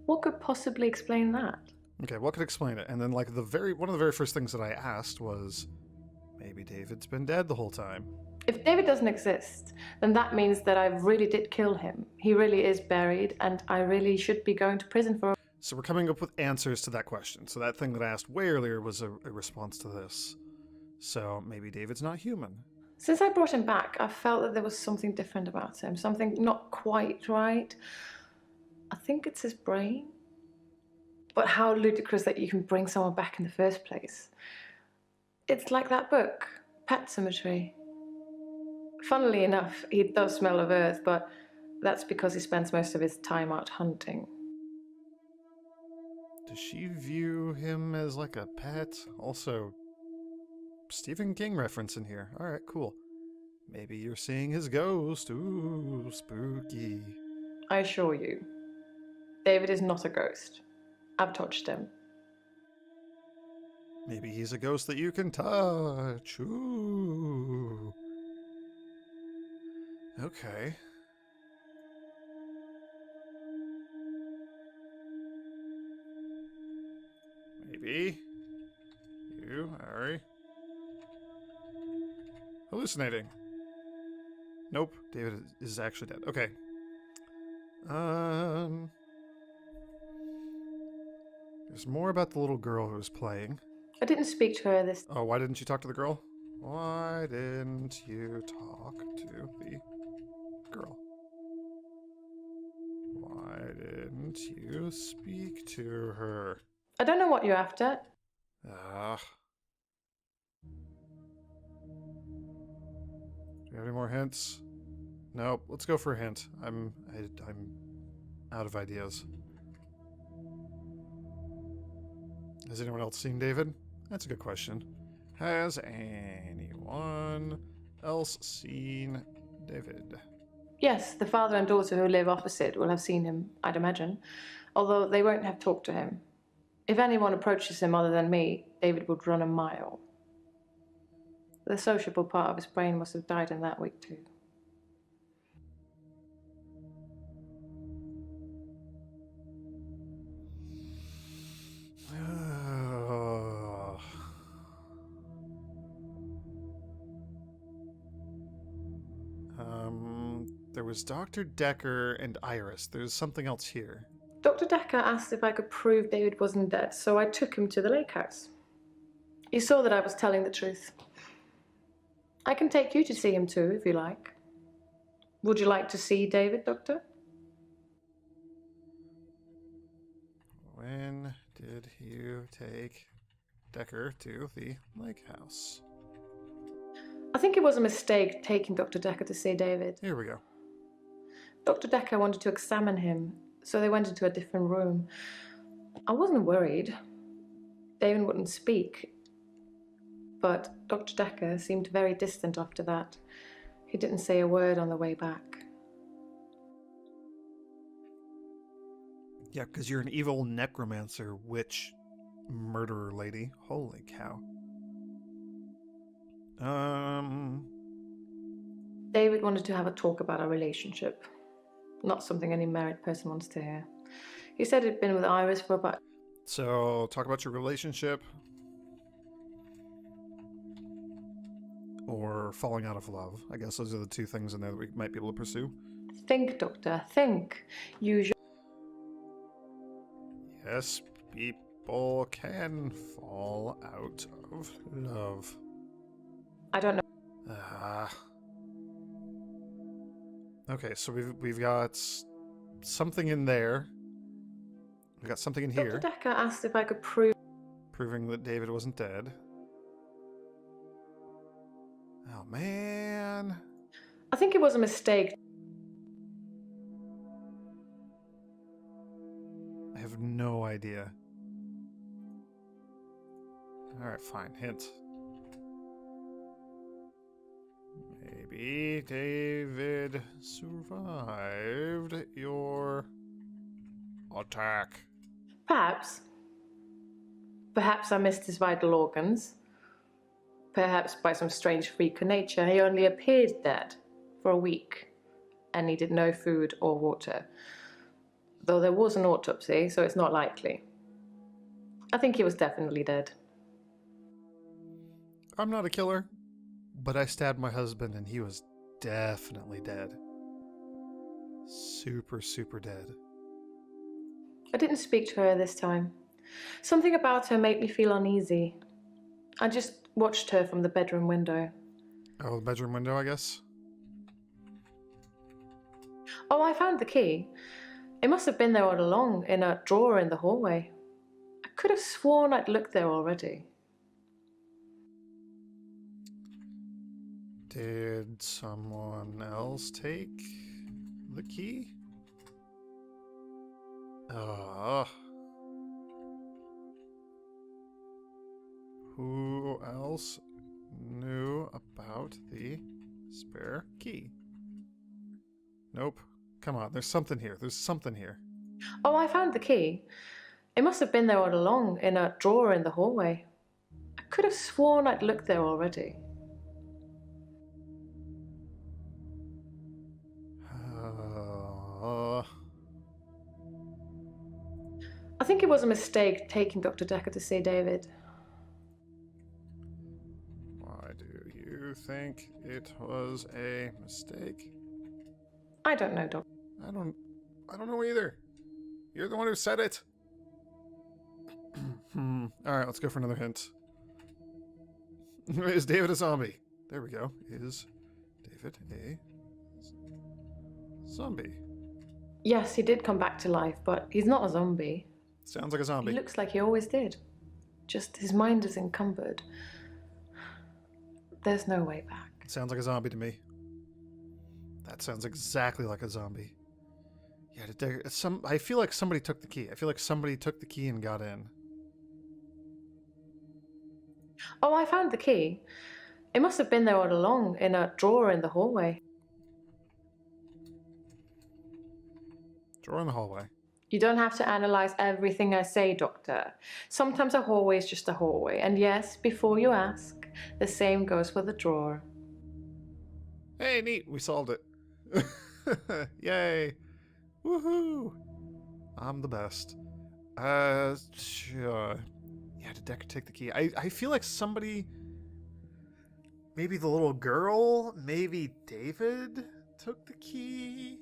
What could possibly explain that? Okay, what could explain it? And then like one of the very first things that I asked was maybe David's been dead the whole time. If David doesn't exist, then that means that I really did kill him. He really is buried, and I really should be going to prison for... So we're coming up with answers to that question. So that thing that I asked way earlier was a response to this. So maybe David's not human. Since I brought him back, I felt that there was something different about him, something not quite right. I think it's his brain. But how ludicrous that you can bring someone back in the first place. It's like that book, Pet Cemetery. Funnily enough, he does smell of earth, but that's because he spends most of his time out hunting. Does she view him as like a pet? Also, Stephen King reference in here. Alright, cool. Maybe you're seeing his ghost. Ooh, spooky. I assure you, David is not a ghost. I've touched him. Maybe he's a ghost that you can touch. Ooh. Okay. Maybe you are hallucinating. Nope, David is actually dead. Okay. There's more about the little girl who was playing. I didn't speak to her this... Oh, why didn't you talk to the girl? Why didn't you talk to the girl? didn't you speak to her? I don't know what you're after. Ah. Do you have any more hints? Nope. Let's go for a hint. I'm out of ideas. Has anyone else seen David? That's a good question. Has anyone else seen David? Yes, the father and daughter who live opposite will have seen him, I'd imagine, although they won't have talked to him. If anyone approaches him other than me, David would run a mile. The sociable part of his brain must have died in that week too. There was Dr. Dekker and Iris. There's something else here. Dr. Dekker asked if I could prove David wasn't dead, so I took him to the lake house. He saw that I was telling the truth. I can take you to see him too, if you like. Would you like to see David, Doctor? When did you take Dekker to the lake house? I think it was a mistake taking Dr. Dekker to see David. Here we go. Dr. Dekker wanted to examine him, so they went into a different room. I wasn't worried. David wouldn't speak. But Dr. Dekker seemed very distant after that. He didn't say a word on the way back. Yeah, because you're an evil necromancer, witch, murderer lady. Holy cow. David wanted to have a talk about our relationship. Not something any married person wants to hear. He said he'd been with Iris for about... So, talk about your relationship. Or falling out of love. I guess those are the two things in there that we might be able to pursue. Think, Doctor, think. Use your... Yes, people can fall out of love. I don't know. Okay, so we've got something in there. We've got something in here. Dr. Dekker asked if I could prove... Proving that David wasn't dead. Oh, man. I think it was a mistake. I have no idea. Alright, fine. Hint. Maybe David survived your attack. Perhaps. Perhaps I missed his vital organs. Perhaps by some strange freak of nature, he only appeared dead for a week and needed no food or water. Though there was an autopsy, so it's not likely. I think he was definitely dead. I'm not a killer, but I stabbed my husband and he was definitely dead. Super, super dead. I didn't speak to her this time. Something about her made me feel uneasy. I just watched her from the bedroom window. Oh, the bedroom window, I guess? Oh, I found the key. It must have been there all along, in a drawer in the hallway. I could have sworn I'd looked there already. Did someone else take the key? Who else knew about the spare key? Nope. Come on, there's something here. There's something here. Oh, I found the key. It must have been there all along, in a drawer in the hallway. I could have sworn I'd looked there already. I think it was a mistake taking Dr. Dekker to see David. Why do you think it was a mistake? I don't know, Doc. I don't know either. You're the one who said it. Alright, let's go for another hint. Is David a zombie? There we go. Is David a zombie? Yes, he did come back to life, but he's not a zombie. Sounds like a zombie. He looks like he always did. Just his mind is encumbered. There's no way back. Sounds like a zombie to me. That sounds exactly like a zombie. Yeah, I feel like somebody took the key. I feel like somebody took the key and got in. Oh, I found the key. It must have been there all along, in a drawer in the hallway. Drawer in the hallway. You don't have to analyze everything I say, Doctor. Sometimes a hallway is just a hallway. And yes, before you ask, the same goes for the drawer. Hey, neat. We solved it. Yay. Woohoo. I'm the best. Sure. Yeah, did Dekker take the key? I feel like somebody... Maybe the little girl? Maybe David took the key?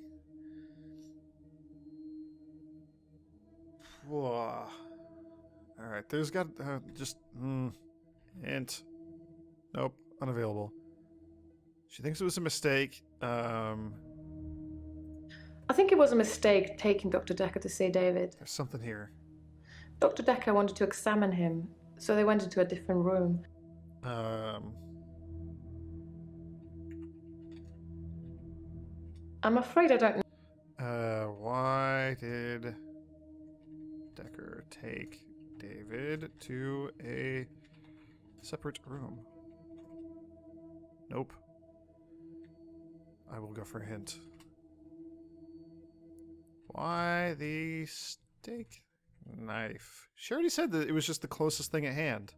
Whoa. Alright, there's got... just... hint. Nope, unavailable. She thinks it was a mistake. I think it was a mistake taking Dr. Dekker to see David. There's something here. Dr. Dekker wanted to examine him, so they went into a different room. I'm afraid I don't know. Why did Dekker take David to a separate room? Nope. I will go for a hint. Why the steak knife? She already said that it was just the closest thing at hand.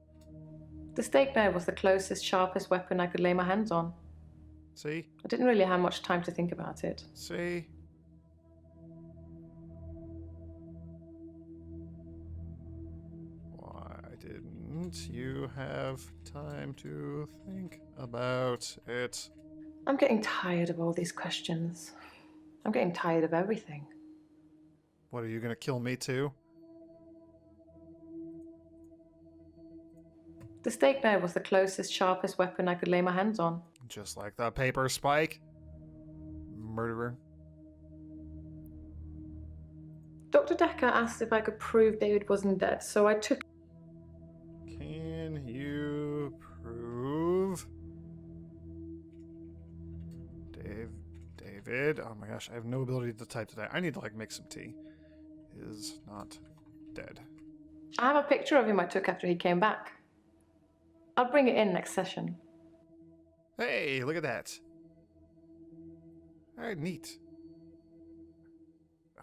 The steak knife was the closest, sharpest weapon I could lay my hands on. See? I didn't really have much time to think about it. See? Why didn't you have time to think about it? I'm getting tired of all these questions. I'm getting tired of everything. What, are you gonna kill me too? The steak knife was the closest, sharpest weapon I could lay my hands on. Just like the paper spike. Murderer. Dr. Dekker asked if I could prove David wasn't dead, so I took... Can you prove... David? Oh my gosh, I have no ability to type today. I need to, like, make some tea. Is not dead. I have a picture of him I took after he came back. I'll bring it in next session. Hey, look at that. Alright, neat.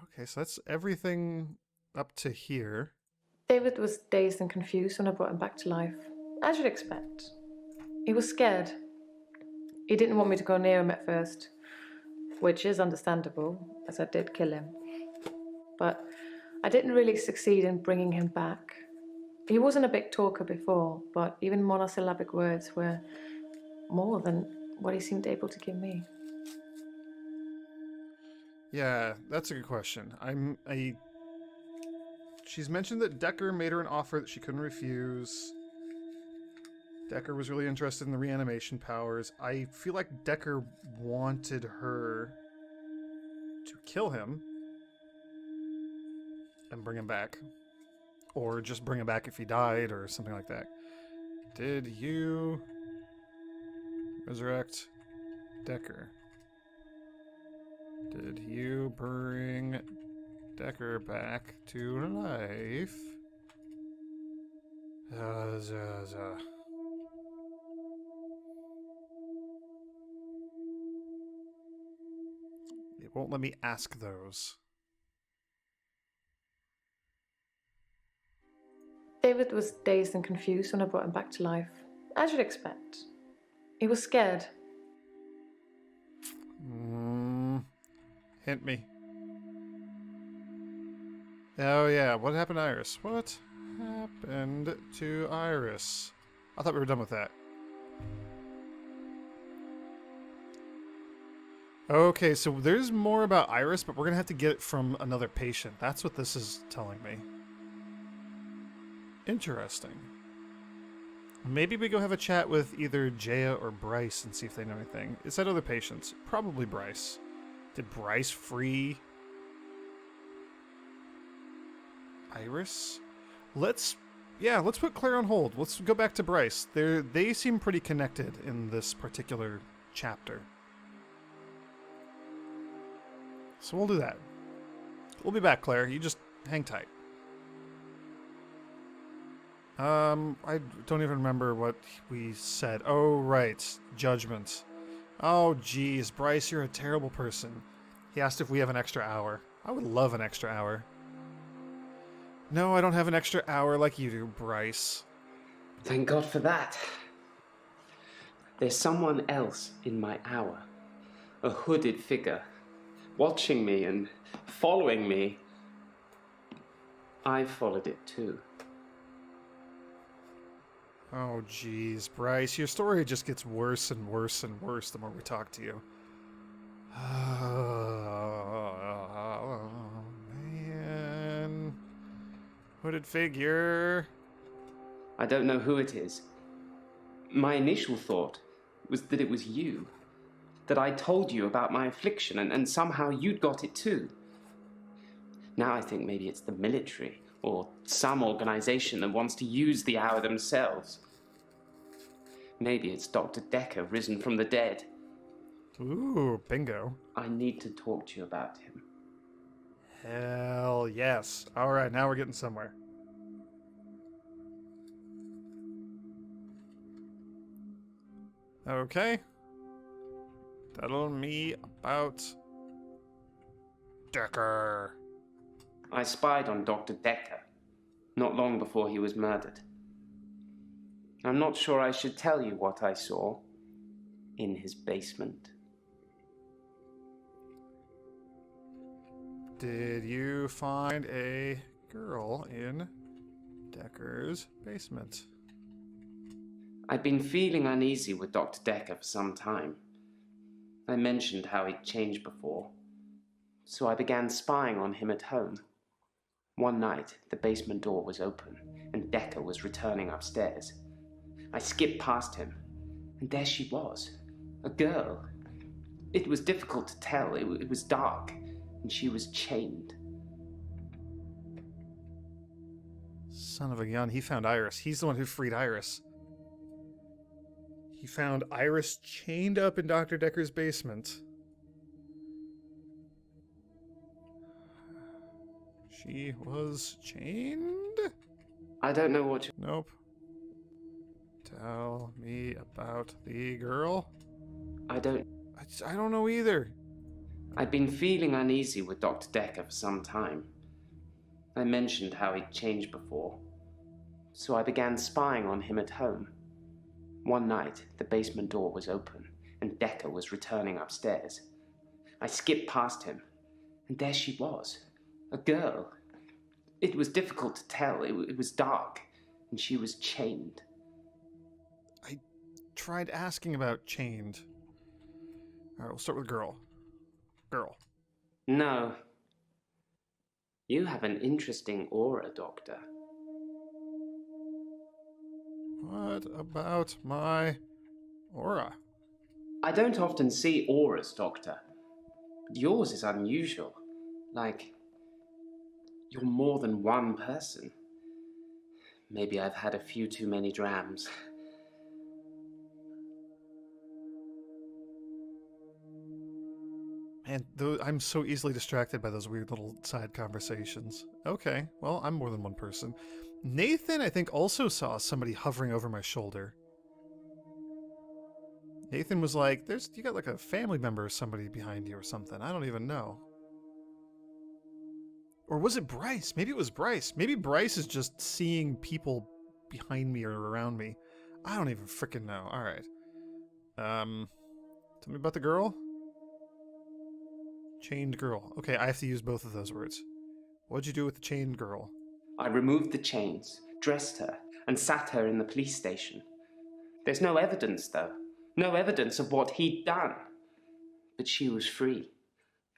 Okay, so that's everything up to here. David was dazed and confused when I brought him back to life. As you'd expect. He was scared. He didn't want me to go near him at first, which is understandable, as I did kill him. But I didn't really succeed in bringing him back. He wasn't a big talker before, but even monosyllabic words were more than what he seemed able to give me. Yeah, that's a good question. She's mentioned that Dekker made her an offer that she couldn't refuse. Dekker was really interested in the reanimation powers. I feel like Dekker wanted her to kill him and bring him back. Or just bring him back if he died or something like that. Did you resurrect Dekker? Did you bring Dekker back to life? It won't let me ask those. David was dazed and confused when I brought him back to life. As you'd expect. He was scared. Hint me. Oh yeah, what happened to Iris? What happened to Iris? I thought we were done with that. Okay, so there's more about Iris, but we're gonna have to get it from another patient. That's what this is telling me. Interesting. Maybe we go have a chat with either Jaya or Bryce and see if they know anything. It said other patients. Probably Bryce. Did Bryce free Iris? Let's put Claire on hold. Let's go back to Bryce. They seem pretty connected in this particular chapter. So we'll do that. We'll be back, Claire. You just hang tight. I don't even remember what we said. Oh, right. Judgment. Oh, geez. Bryce, you're a terrible person. He asked if we have an extra hour. I would love an extra hour. No, I don't have an extra hour like you do, Bryce. Thank God for that. There's someone else in my hour. A hooded figure. Watching me and following me. I followed it too. Oh, geez, Bryce, your story just gets worse and worse and worse the more we talk to you. Oh, man. Hooded figure. I don't know who it is. My initial thought was that it was you. That I told you about my affliction and somehow you'd got it too. Now I think maybe it's the military or some organization that wants to use the hour themselves. Maybe it's Dr. Dekker risen from the dead. Ooh, bingo. I need to talk to you about him. Hell yes. All right, now we're getting somewhere. Okay. Tell me about Dekker. I spied on Dr. Dekker, not long before he was murdered. I'm not sure I should tell you what I saw in his basement. Did you find a girl in Dekker's basement? I'd been feeling uneasy with Dr. Dekker for some time. I mentioned how he'd changed before, so I began spying on him at home. One night, the basement door was open, and Dekker was returning upstairs. I skipped past him, and there she was, a girl. It was difficult to tell. It was dark, and she was chained. Son of a gun, he found Iris. He's the one who freed Iris. He found Iris chained up in Dr. Dekker's basement. She was chained? I don't know what you... Nope. Tell me about the girl. I don't know either. I'd been feeling uneasy with Dr. Dekker for some time. I mentioned how he'd changed before, so I began spying on him at home. One night, the basement door was open, and Dekker was returning upstairs. I skipped past him, and there she was, a girl. It was difficult to tell. It was dark, and she was chained. I tried asking about chained. All right, we'll start with girl. Girl. No. You have an interesting aura, Doctor. What about my aura? I don't often see auras, Doctor. But yours is unusual. Like, you're more than one person. Maybe I've had a few too many drams. Man, I'm so easily distracted by those weird little side conversations. Okay, well, I'm more than one person. Nathan, I think, also saw somebody hovering over my shoulder. Nathan was like, you got like a family member or somebody behind you or something. I don't even know. Or was it Bryce? Maybe it was Bryce. Maybe Bryce is just seeing people behind me or around me. I don't even freaking know. All right. Tell me about the girl. Chained girl. Okay, I have to use both of those words. What'd you do with the chained girl? I removed the chains, dressed her, and sat her in the police station. There's no evidence, though. No evidence of what he'd done. But she was free.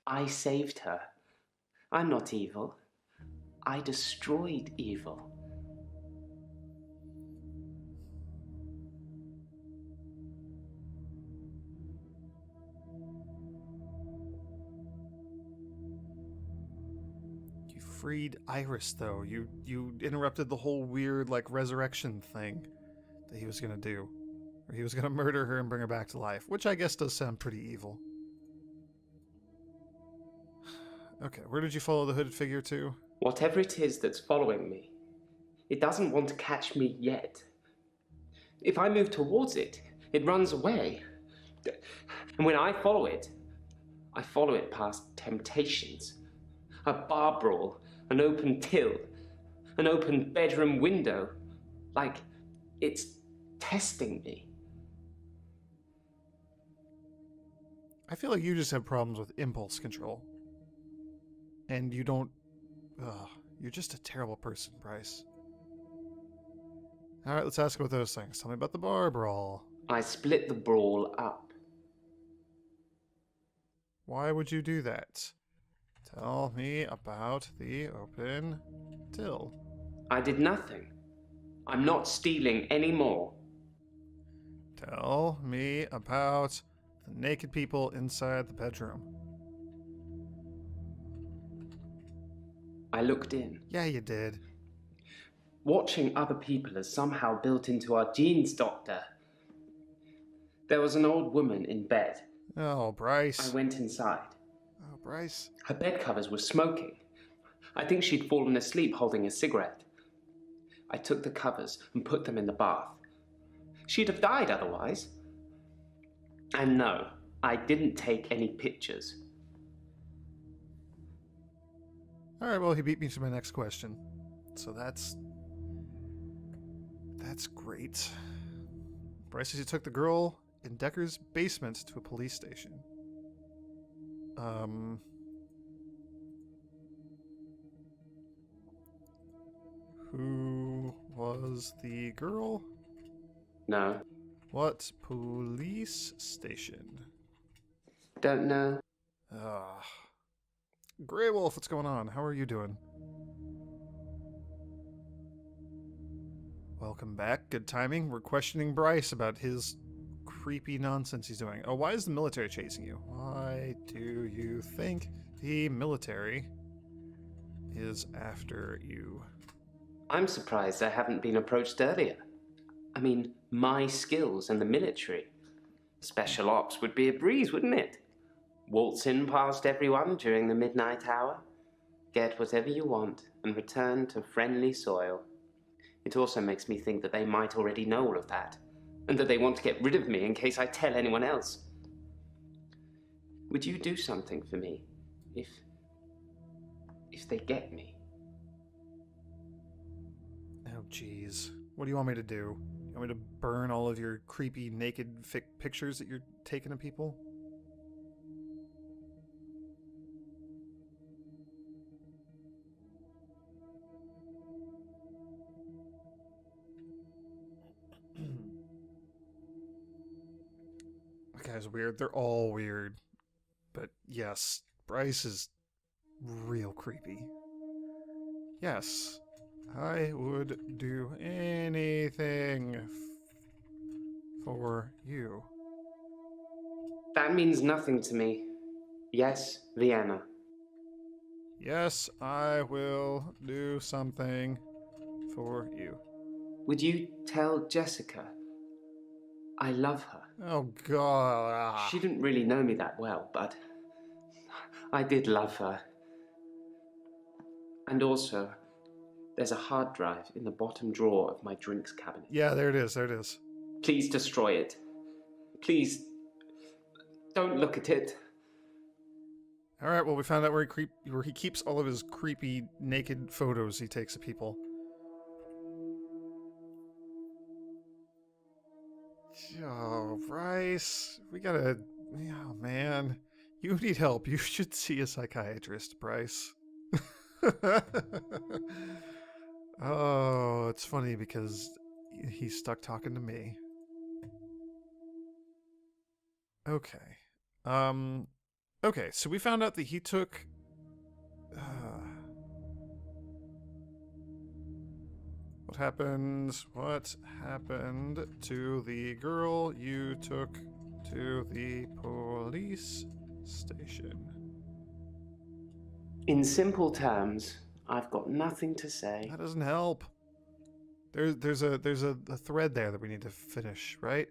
I saved her. I'm not evil. I destroyed evil. freed Iris, though. You interrupted the whole weird, like, resurrection thing that he was gonna do. Or he was gonna murder her and bring her back to life, which I guess does sound pretty evil. Okay, where did you follow the hooded figure to? Whatever it is that's following me, it doesn't want to catch me yet. If I move towards it, it runs away. And when I follow it past temptations. A bar brawl, an open till, an open bedroom window. Like it's testing me. I feel like you just have problems with impulse control. And you don't... you're just a terrible person, Bryce. Alright, let's ask about those things. Tell me about the bar brawl. I split the brawl up. Why would you do that? Tell me about the open till. I did nothing. I'm not stealing anymore. Tell me about the naked people inside the bedroom. I looked in. Yeah, you did. Watching other people is somehow built into our genes, Doctor. There was an old woman in bed. Oh, Bryce. I went inside. Oh, Bryce. Her bed covers were smoking. I think she'd fallen asleep holding a cigarette. I took the covers and put them in the bath. She'd have died otherwise. And no, I didn't take any pictures. Alright, well, he beat me to my next question. So that's great. Bryce says you took the girl in Dekker's basement to a police station. Who was the girl? No. What police station? Don't know. Grey Wolf, what's going on? How are you doing? Welcome back. Good timing. We're questioning Bryce about his creepy nonsense he's doing. Oh, why is the military chasing you? Why do you think the military is after you? I'm surprised I haven't been approached earlier. I mean, my skills in the military. Special ops would be a breeze, wouldn't it? Waltz in past everyone during the midnight hour, get whatever you want, and return to friendly soil. It also makes me think that they might already know all of that, and that they want to get rid of me in case I tell anyone else. Would you do something for me if they get me? Oh, jeez. What do you want me to do? You want me to burn all of your creepy naked pictures that you're taking of people? That guy's weird. They're all weird. But yes, Bryce is real creepy. Yes, I would do anything for you. That means nothing to me. Yes, Vienna. Yes, I will do something for you. Would you tell Jessica I love her? Oh, God. She didn't really know me that well, but I did love her. And also, there's a hard drive in the bottom drawer of my drinks cabinet. Yeah, there it is. There it is. Please destroy it. Please, don't look at it. All right, well, we found out where he keeps all of his creepy naked photos he takes of people. Oh, Bryce, we gotta... Oh, man. You need help. You should see a psychiatrist, Bryce. Oh, it's funny because he's stuck talking to me. Okay. Okay, so we found out that he took... What happened to the girl you took to the police station? In simple terms, I've got nothing to say. That doesn't help. There's a thread there that we need to finish, right?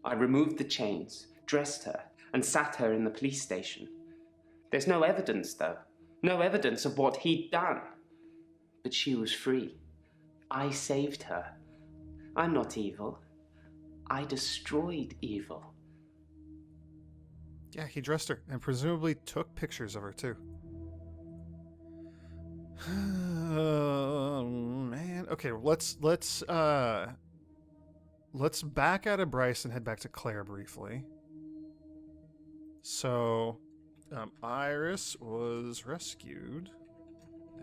I removed the chains, dressed her, and sat her in the police station. There's no evidence, though. No evidence of what he'd done. But she was free. I saved her. I'm not evil. I destroyed evil. Yeah, he dressed her and presumably took pictures of her too. Oh, man. Okay, let's back out of Bryce and head back to Claire briefly. So, Iris was rescued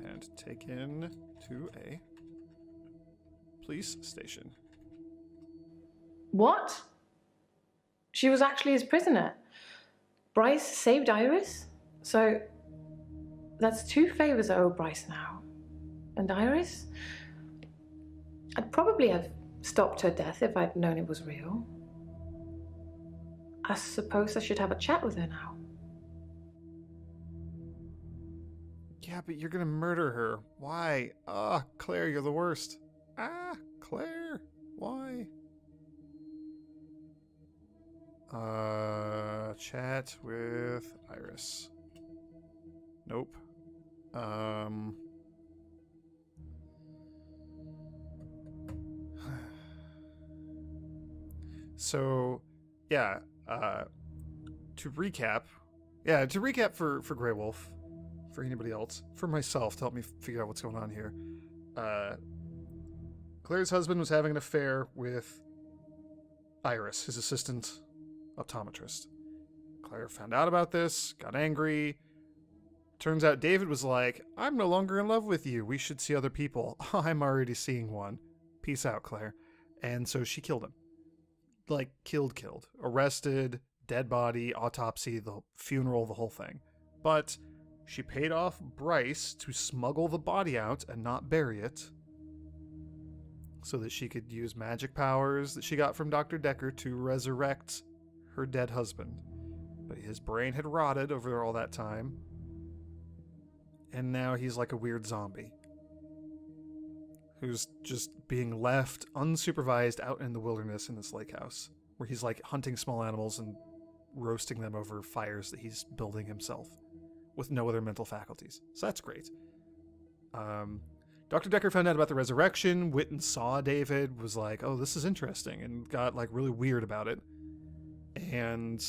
and taken to a police station. What? She was actually his prisoner. Bryce saved Iris? So that's 2 favors I owe Bryce now. And Iris? I'd probably have stopped her death if I'd known it was real. I suppose I should have a chat with her now. Yeah, but you're gonna murder her. Why? Claire, you're the worst. Claire, why? Chat with Iris. Nope. So, yeah, to recap for Grey Wolf, for anybody else, for myself to help me figure out what's going on here. Claire's husband was having an affair with Iris, his assistant optometrist. Claire found out about this, got angry. Turns out David was like, I'm no longer in love with you. We should see other people. I'm already seeing one. Peace out, Claire. And so she killed him. Like, killed. Arrested, dead body, autopsy, the funeral, the whole thing. But she paid off Bryce to smuggle the body out and not bury it, so that she could use magic powers that she got from Dr. Dekker to resurrect her dead husband. But his brain had rotted over all that time, and now he's like a weird zombie who's just being left unsupervised out in the wilderness in this lake house, where he's like hunting small animals and roasting them over fires that he's building himself with no other mental faculties. So that's great. Dr. Dekker found out about the resurrection. Witten saw David, was like, oh, this is interesting, and got like really weird about it, and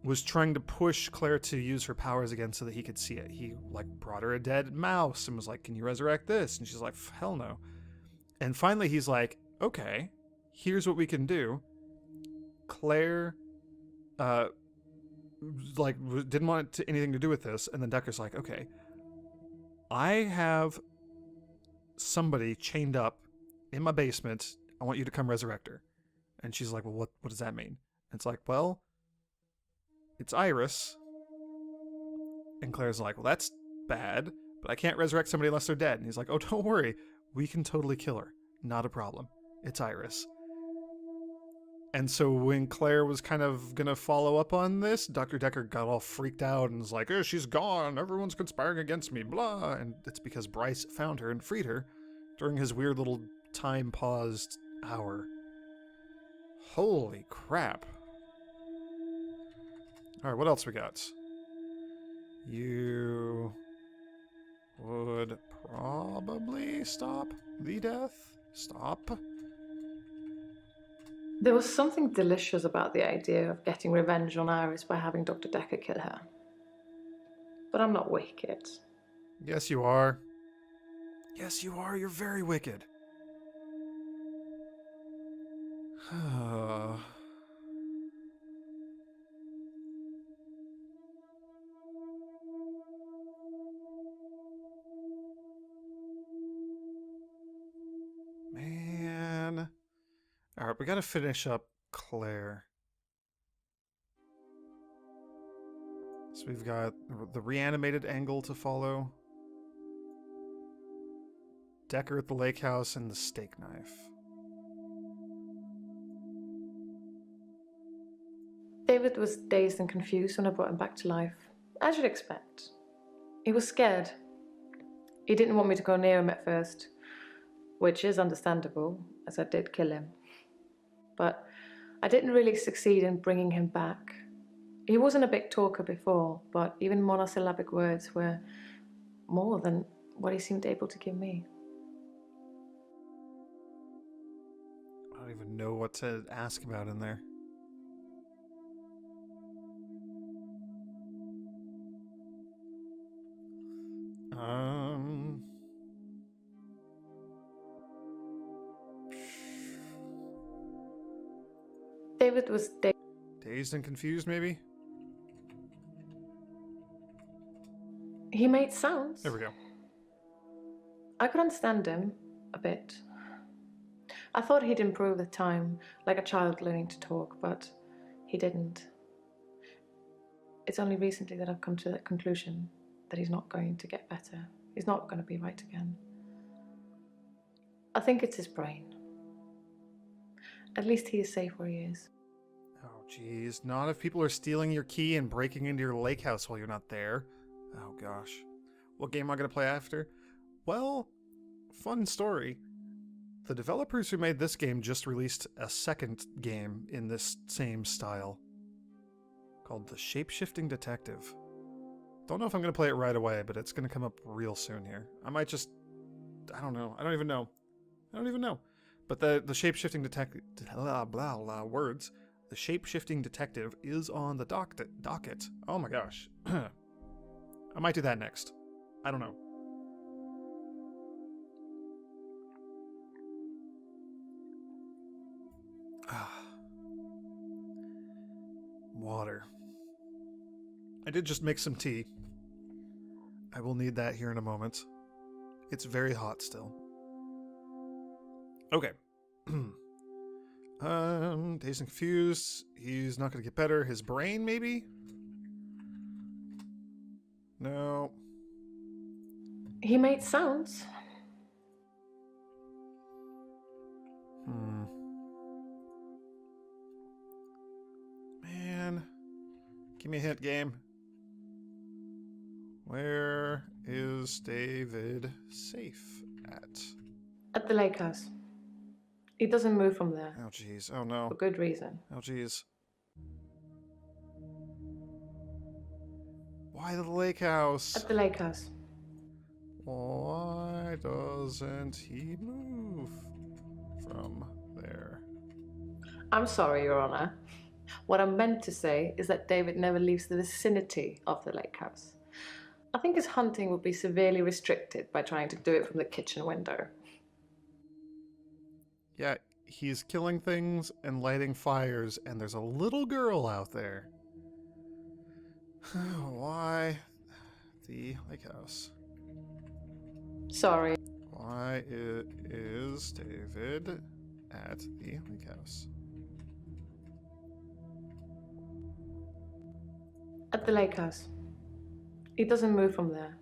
was trying to push Claire to use her powers again so that he could see it. He like brought her a dead mouse and was like, can you resurrect this? And she's like, hell no. And finally he's like, okay, here's what we can do. Claire like didn't want anything to do with this, and then Decker's like, okay, I have somebody chained up in my basement. I want you to come resurrect her. And she's like, well, what does that mean? And it's like, well, it's Iris. And Claire's like, well, that's bad, but I can't resurrect somebody unless they're dead. And he's like, oh, don't worry, we can totally kill her. Not a problem. It's Iris. And so when Claire was kind of going to follow up on this, Dr. Dekker got all freaked out and was like, oh, she's gone. Everyone's conspiring against me, blah. And it's because Bryce found her and freed her during his weird little time-paused hour. Holy crap. All right, what else we got? You would probably stop the death. Stop. There was something delicious about the idea of getting revenge on Iris by having Dr. Dekker kill her. But I'm not wicked. Yes, you are. Yes, you are. You're very wicked. Man. All right, we got to finish up Claire. So we've got the reanimated angle to follow. Dekker at the lake house and the steak knife. David was dazed and confused when I brought him back to life, as you'd expect. He was scared, He didn't want me to go near him at first, which is understandable, as I did kill him. But I didn't really succeed in bringing him back. He wasn't a big talker before, but even monosyllabic words were more than what he seemed able to give me. I don't even know what to ask about in there. David was Dazed and confused, maybe? He made sounds. There we go. I could understand him a bit. I thought he'd improve with time, like a child learning to talk, but he didn't. It's only recently that I've come to that conclusion that he's not going to get better. He's not going to be right again. I think it's his brain. At least he is safe where he is. Oh, jeez. Not if people are stealing your key and breaking into your lake house while you're not there. Oh, gosh. What game am I going to play after? Well, fun story. The developers who made this game just released a second game in this same style called The Shape-Shifting Detective. Don't know if I'm going to play it right away, but it's going to come up real soon here. I might just... I don't know. I don't even know. But the shape-shifting detective... words. The shape-shifting detective is on the docket. Oh my gosh. I might do that next. I don't know. Water. I did just make some tea. I will need that here in a moment. It's very hot still. Okay. Dazed and confused. He's not going to get better. His brain, maybe? No. He made sounds. Man. Give me a hint, game. Where is David safe at? At the lake house. He doesn't move from there. Oh, jeez. Oh, no. For good reason. Oh, jeez. Why the lake house? At the lake house. Why doesn't he move from there? I'm sorry, Your Honor. What I meant to say is that David never leaves the vicinity of the lake house. I think his hunting would be severely restricted by trying to do it from the kitchen window. Yeah, he's killing things and lighting fires, and there's a little girl out there. Why the lake house? Sorry. Why is David at the lake house? At the lake house. He doesn't move from there.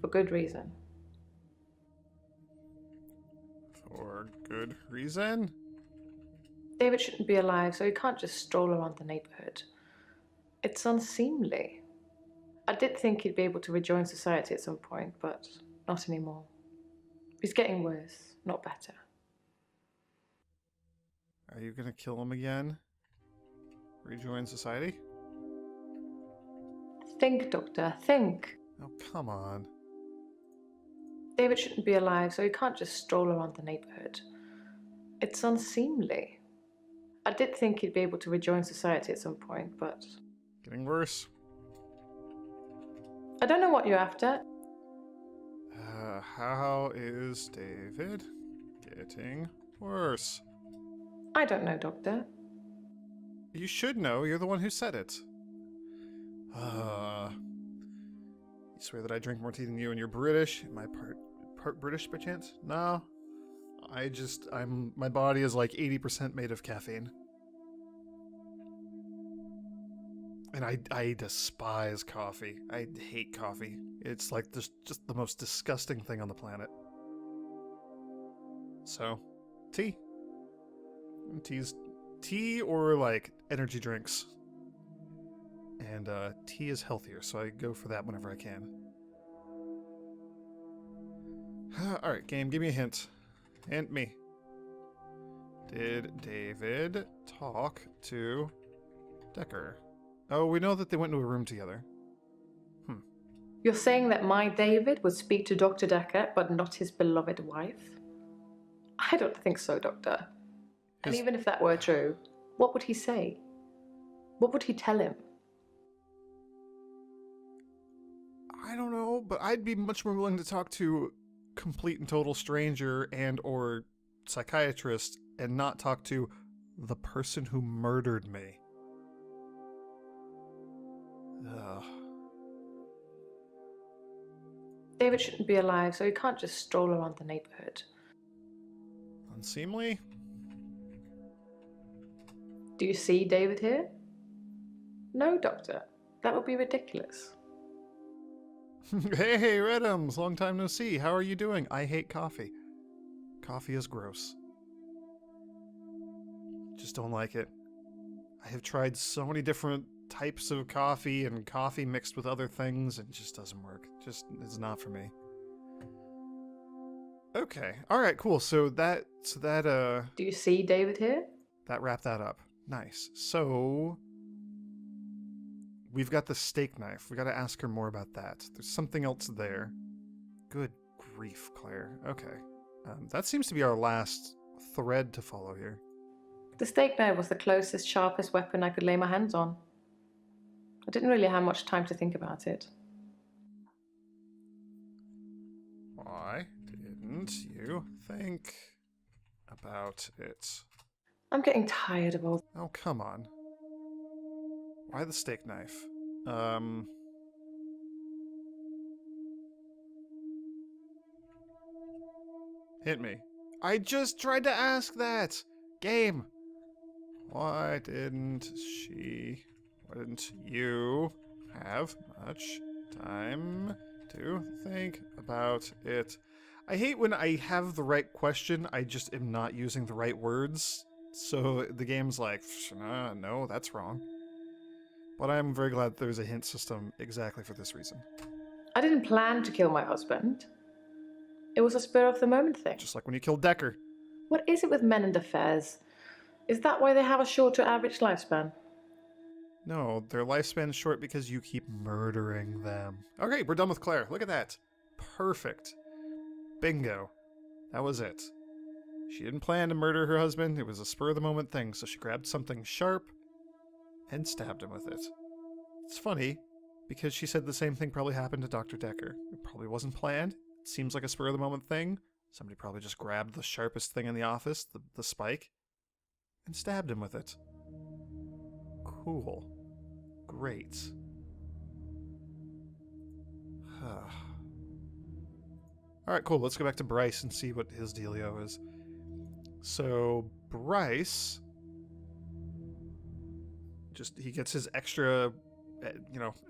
For good reason. For good reason? David shouldn't be alive, so he can't just stroll around the neighborhood. It's unseemly. I did think he'd be able to rejoin society at some point, but not anymore. He's getting worse, not better. Are you gonna kill him again? Rejoin society? Think, Doctor, think. Oh, come on. David shouldn't be alive, so he can't just stroll around the neighborhood. It's unseemly. I did think he'd be able to rejoin society at some point, but... Getting worse. I don't know what you're after. How is David getting worse? I don't know, Doctor. You should know. You're the one who said it. You swear that I drink more tea than you and you're British? Am I part British by chance? No. My body is like 80% made of caffeine. And I despise coffee. I hate coffee. It's like just the most disgusting thing on the planet. So, tea. Tea or like energy drinks. And tea is healthier, so I go for that whenever I can. Alright, game, give me a hint. Hint me. Did David talk to Dekker? Oh, we know that they went into a room together. You're saying that my David would speak to Dr. Dekker, but not his beloved wife? I don't think so, Doctor. And even if that were true, what would he say? What would he tell him? I don't know, but I'd be much more willing to talk to complete and total stranger and or psychiatrist and not talk to the person who murdered me. Ugh. David shouldn't be alive, so he can't just stroll around the neighborhood. Unseemly? Do you see David here? No, Doctor. That would be ridiculous. Hey, Redums, long time no see. How are you doing? I hate coffee. Coffee is gross. Just don't like it. I have tried so many different types of coffee and coffee mixed with other things, and it just doesn't work. Just, it's not for me. Okay. Alright, cool. So that, Do you see David here? that wrapped that up. Nice. So, we've got the steak knife. We gotta ask her more about that. There's something else there. Good grief, Claire. Okay. That seems to be our last thread to follow here. The steak knife was the closest, sharpest weapon I could lay my hands on. I didn't really have much time to think about it. Why didn't you think about it? I'm getting tired of all... Oh, come on. Why the steak knife? Hit me. I just tried to ask that! Game! Why didn't you have much time to think about it? I hate when I have the right question, I just am not using the right words. So the game's like, no, that's wrong. But I'm very glad there's a hint system exactly for this reason. I didn't plan to kill my husband. It was a spur-of-the-moment thing. Just like when you killed Dekker. What is it with men and affairs? Is that why they have a shorter average lifespan? No, their lifespan's short because you keep murdering them. Okay, we're done with Claire. Look at that. Perfect. Bingo. That was it. She didn't plan to murder her husband. It was a spur-of-the-moment thing, so she grabbed something sharp and stabbed him with it. It's funny, because she said the same thing probably happened to Dr. Dekker. It probably wasn't planned. It seems like a spur-of-the-moment thing. Somebody probably just grabbed the sharpest thing in the office, the spike, and stabbed him with it. Cool. Great. Alright, cool. Let's go back to Bryce and see what his dealio is. So, Bryce... he gets his extra...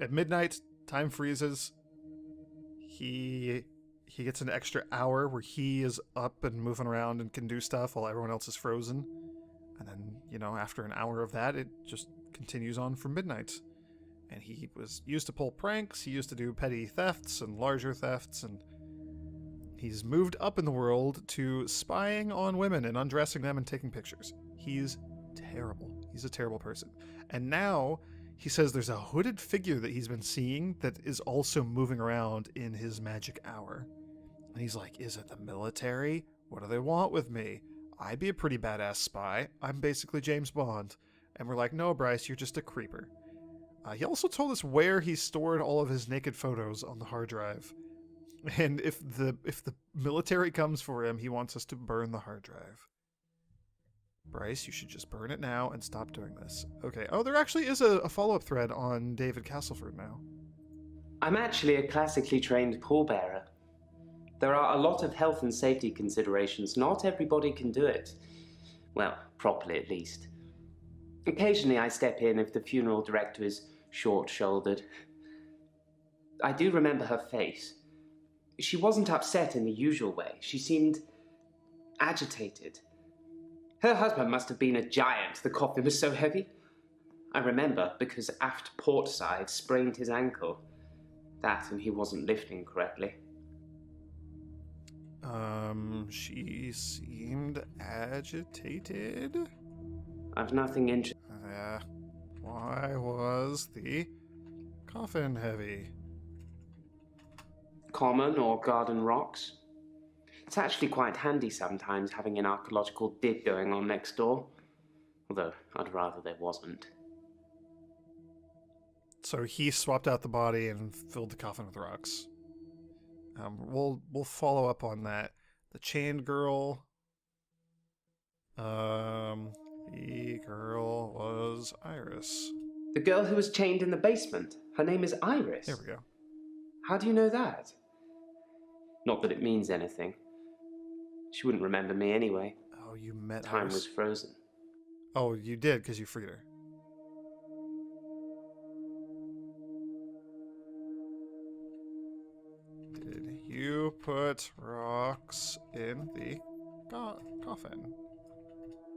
at midnight, time freezes. He gets an extra hour where he is up and moving around and can do stuff while everyone else is frozen. And then, after an hour of that, it just continues on for midnight. And he was used to pull pranks, he used to do petty thefts and larger thefts, and he's moved up in the world to spying on women and undressing them and taking pictures. He's terrible. He's a terrible person. And now he says there's a hooded figure that he's been seeing that is also moving around in his magic hour. And he's like, is it the military? What do they want with me? I'd be a pretty badass spy. I'm basically James Bond. And we're like, no, Bryce, you're just a creeper. He also told us where he stored all of his naked photos on the hard drive. And if the military comes for him, he wants us to burn the hard drive. Bryce, you should just burn it now and stop doing this. Okay. Oh, there actually is a follow-up thread on David Castleford now. I'm actually a classically trained pallbearer. There are a lot of health and safety considerations. Not everybody can do it. Well, properly at least. Occasionally I step in if the funeral director is short-shouldered. I do remember her face. She wasn't upset in the usual way. She seemed agitated. Her husband must have been a giant. The coffin was so heavy. I remember because aft port side sprained his ankle. That and he wasn't lifting correctly. She seemed agitated. I've nothing interesting. Why was the coffin heavy? Common or garden rocks. It's actually quite handy sometimes having an archaeological dig going on next door. Although I'd rather there wasn't. So he swapped out the body and filled the coffin with rocks. We'll follow up on that. The chained girl. The girl was Iris. The girl who was chained in the basement. Her name is Iris. There we go. How do you know that? Not that it means anything. She wouldn't remember me anyway. Oh, you met Time Iris. was frozen. Oh, you did because you freed her. Did you put rocks in the coffin?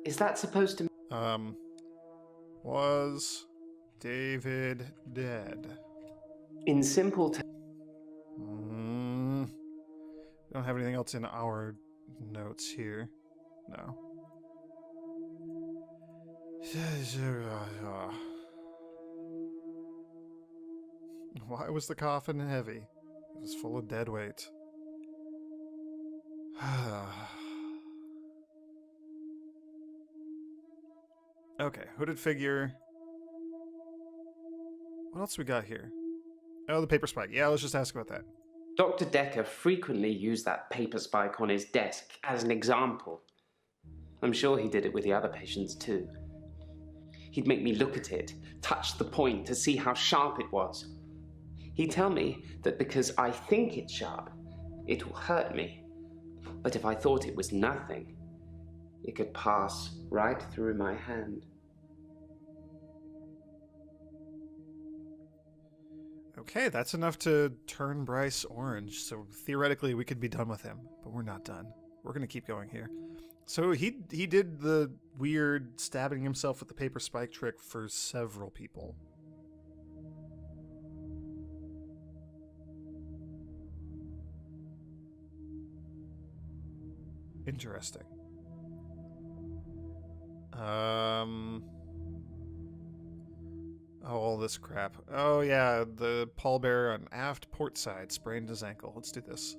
Is that supposed to... Was David dead? In simple terms... We don't have anything else in our notes here. No. Why was the coffin heavy? It was full of dead weight. Okay, hooded figure. What else we got here? Oh, the paper spike. Yeah, let's just ask about that. Dr. Dekker frequently used that paper spike on his desk as an example. I'm sure he did it with the other patients too. He'd make me look at it, touch the point to see how sharp it was. He'd tell me that because I think it's sharp, it will hurt me. But if I thought it was nothing, it could pass right through my hand. Okay, that's enough to turn Bryce orange, so theoretically we could be done with him, but we're not done. We're going to keep going here. So he did the weird stabbing himself with the paper spike trick for several people. Interesting. Oh, all this crap. Oh yeah, the pallbearer on aft port side sprained his ankle. Let's do this.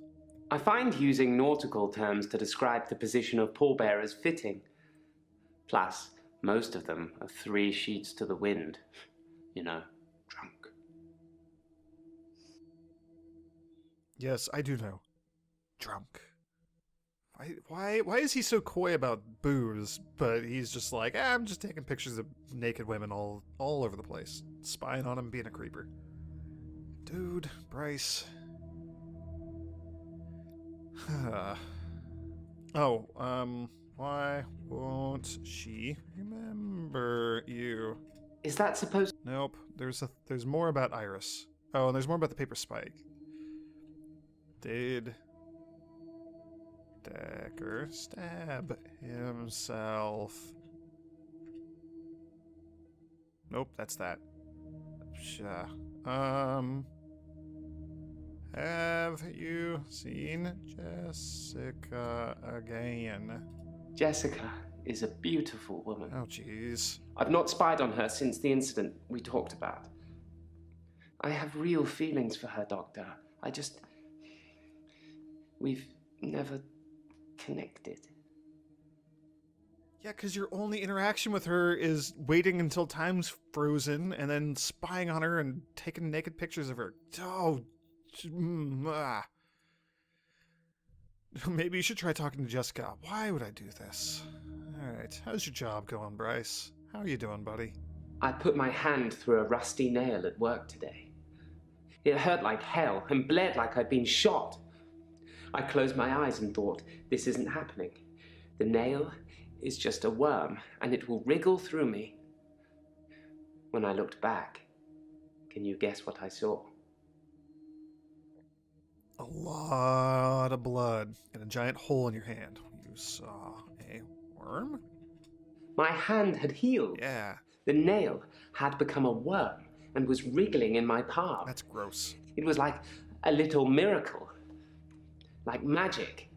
I find using nautical terms to describe the position of pallbearers fitting. Plus, most of them are 3 sheets to the wind. You know, drunk. Yes, I do know. Drunk. Why is he so coy about booze, but he's just like, I'm just taking pictures of naked women all over the place, spying on him, being a creeper. Dude, Bryce. Why won't she remember you? Is that supposed... Nope, there's more about Iris. Oh, and there's more about the paper spike. Did Dekker stab himself? Nope, that's that. Have you seen Jessica again? Jessica is a beautiful woman. Oh, jeez. I've not spied on her since the incident we talked about. I have real feelings for her, Doctor. We've never connected. Yeah, because your only interaction with her is waiting until time's frozen and then spying on her and taking naked pictures of her. Oh, Maybe you should try talking to Jessica. Why would I do this? Alright, how's your job going, Bryce? How are you doing, buddy? I put my hand through a rusty nail at work today. It hurt like hell and bled like I'd been shot. I closed my eyes and thought, this isn't happening. The nail is just a worm, and it will wriggle through me. When I looked back, can you guess what I saw? A lot of blood and a giant hole in your hand. You saw a worm? My hand had healed. Yeah. The nail had become a worm and was wriggling in my palm. That's gross. It was like a little miracle. Like magic.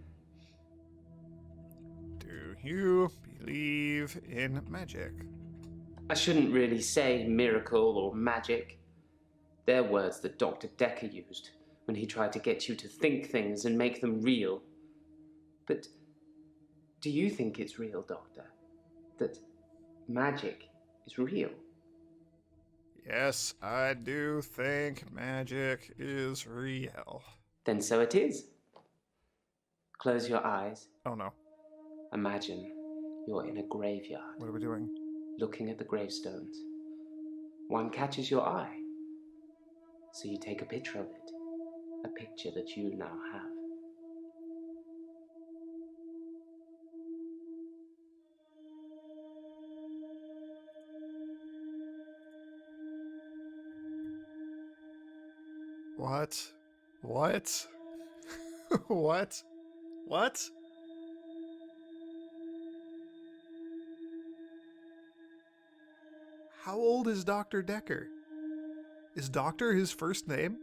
you believe in magic? I shouldn't really say miracle or magic. They're words that Dr. Dekker used when he tried to get you to think things and make them real. But do you think it's real, Doctor? That magic is real? Yes, I do think magic is real. Then so it is. Close your eyes. Oh no. Imagine you're in a graveyard, What are we doing? looking at the gravestones. One catches your eye, so you take a picture of it, a picture that you now have. What? What? What? What? How old is Dr. Dekker? Is Doctor his first name?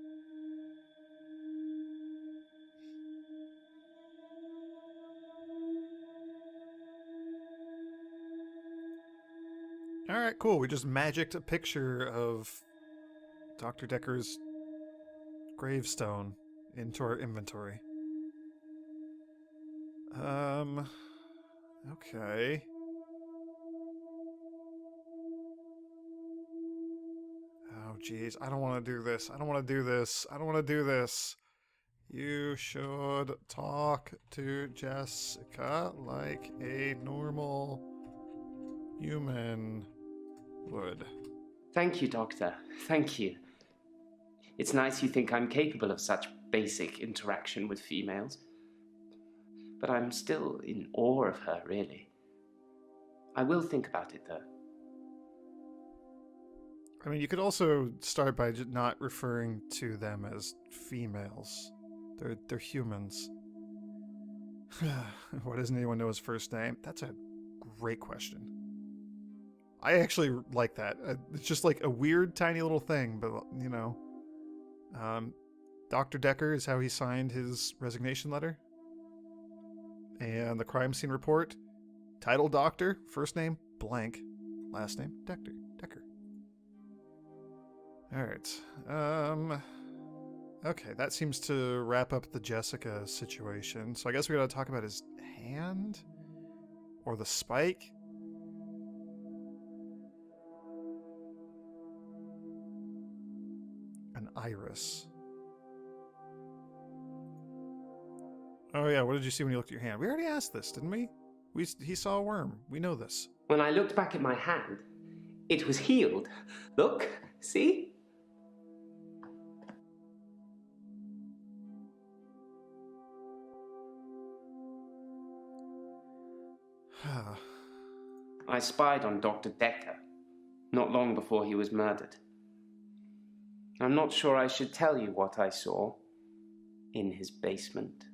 Alright, cool. We just magicked a picture of Dr. Dekker's gravestone into our inventory. Okay. Oh, jeez. I don't want to do this. I don't want to do this. I don't want to do this. You should talk to Jessica like a normal human would. Thank you, Doctor. Thank you. It's nice you think I'm capable of such basic interaction with females. But I'm still in awe of her, really. I will think about it, though. I mean, you could also start by just not referring to them as females. They're humans. Why doesn't anyone know his first name? That's a great question. I actually like that. It's just like a weird, tiny little thing, but, you know. Dr. Dekker is how he signed his resignation letter. And the crime scene report, title Doctor, first name blank, last name Dekker. Alright. Okay, that seems to wrap up the Jessica situation. So I guess we gotta talk about his hand? Or the spike? An iris. Oh yeah, what did you see when you looked at your hand? We already asked this, didn't we? He saw a worm. We know this. When I looked back at my hand, it was healed. Look, see? I spied on Dr. Dekker, not long before he was murdered. I'm not sure I should tell you what I saw in his basement.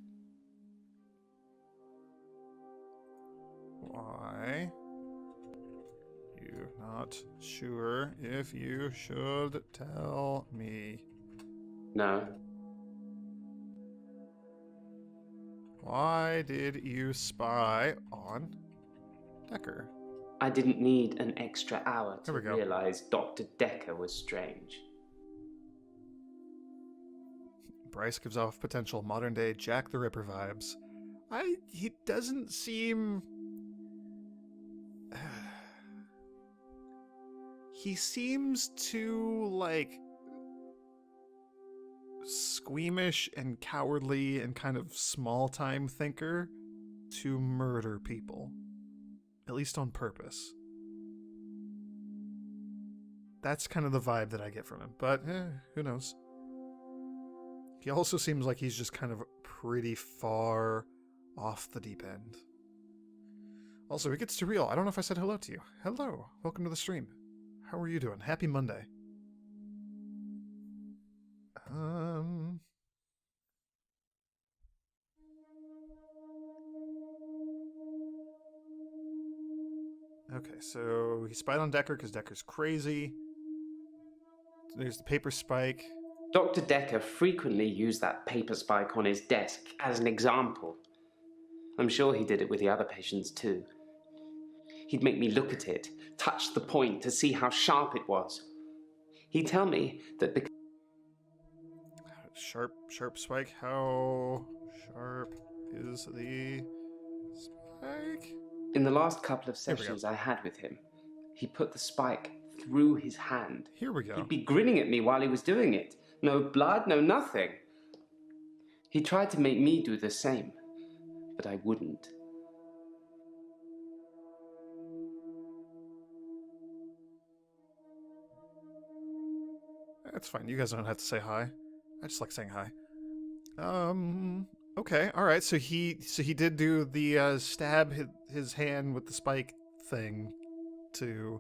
Why? You're not sure if you should tell me. No. Why did you spy on Dekker? I didn't need an extra hour to There we go. realize Dr. Dekker was strange. Bryce gives off potential modern-day Jack the Ripper vibes. He doesn't seem... He seems too, like, squeamish and cowardly and kind of small-time thinker to murder people. At least on purpose. That's kind of the vibe that I get from him, but who knows? He also seems like he's just kind of pretty far off the deep end. Also, it gets too real. I don't know if I said hello to you. Hello. Welcome to the stream. How are you doing? Happy Monday. Okay, so he spied on Dekker because Dekker's crazy. There's the paper spike. Dr. Dekker frequently used that paper spike on his desk as an example. I'm sure he did it with the other patients too. He'd make me look at it, touch the point to see how sharp it was. He'd tell me that because Sharp spike. How sharp is the spike? in the last couple of Here we go. sessions I had with him, he put the spike through his hand. Here we go. He'd be grinning at me while he was doing it. No blood, no nothing. He tried to make me do the same, but I wouldn't. That's fine. You guys don't have to say hi. I just like saying hi. Okay. All right. So he did do the stab his hand with the spike thing to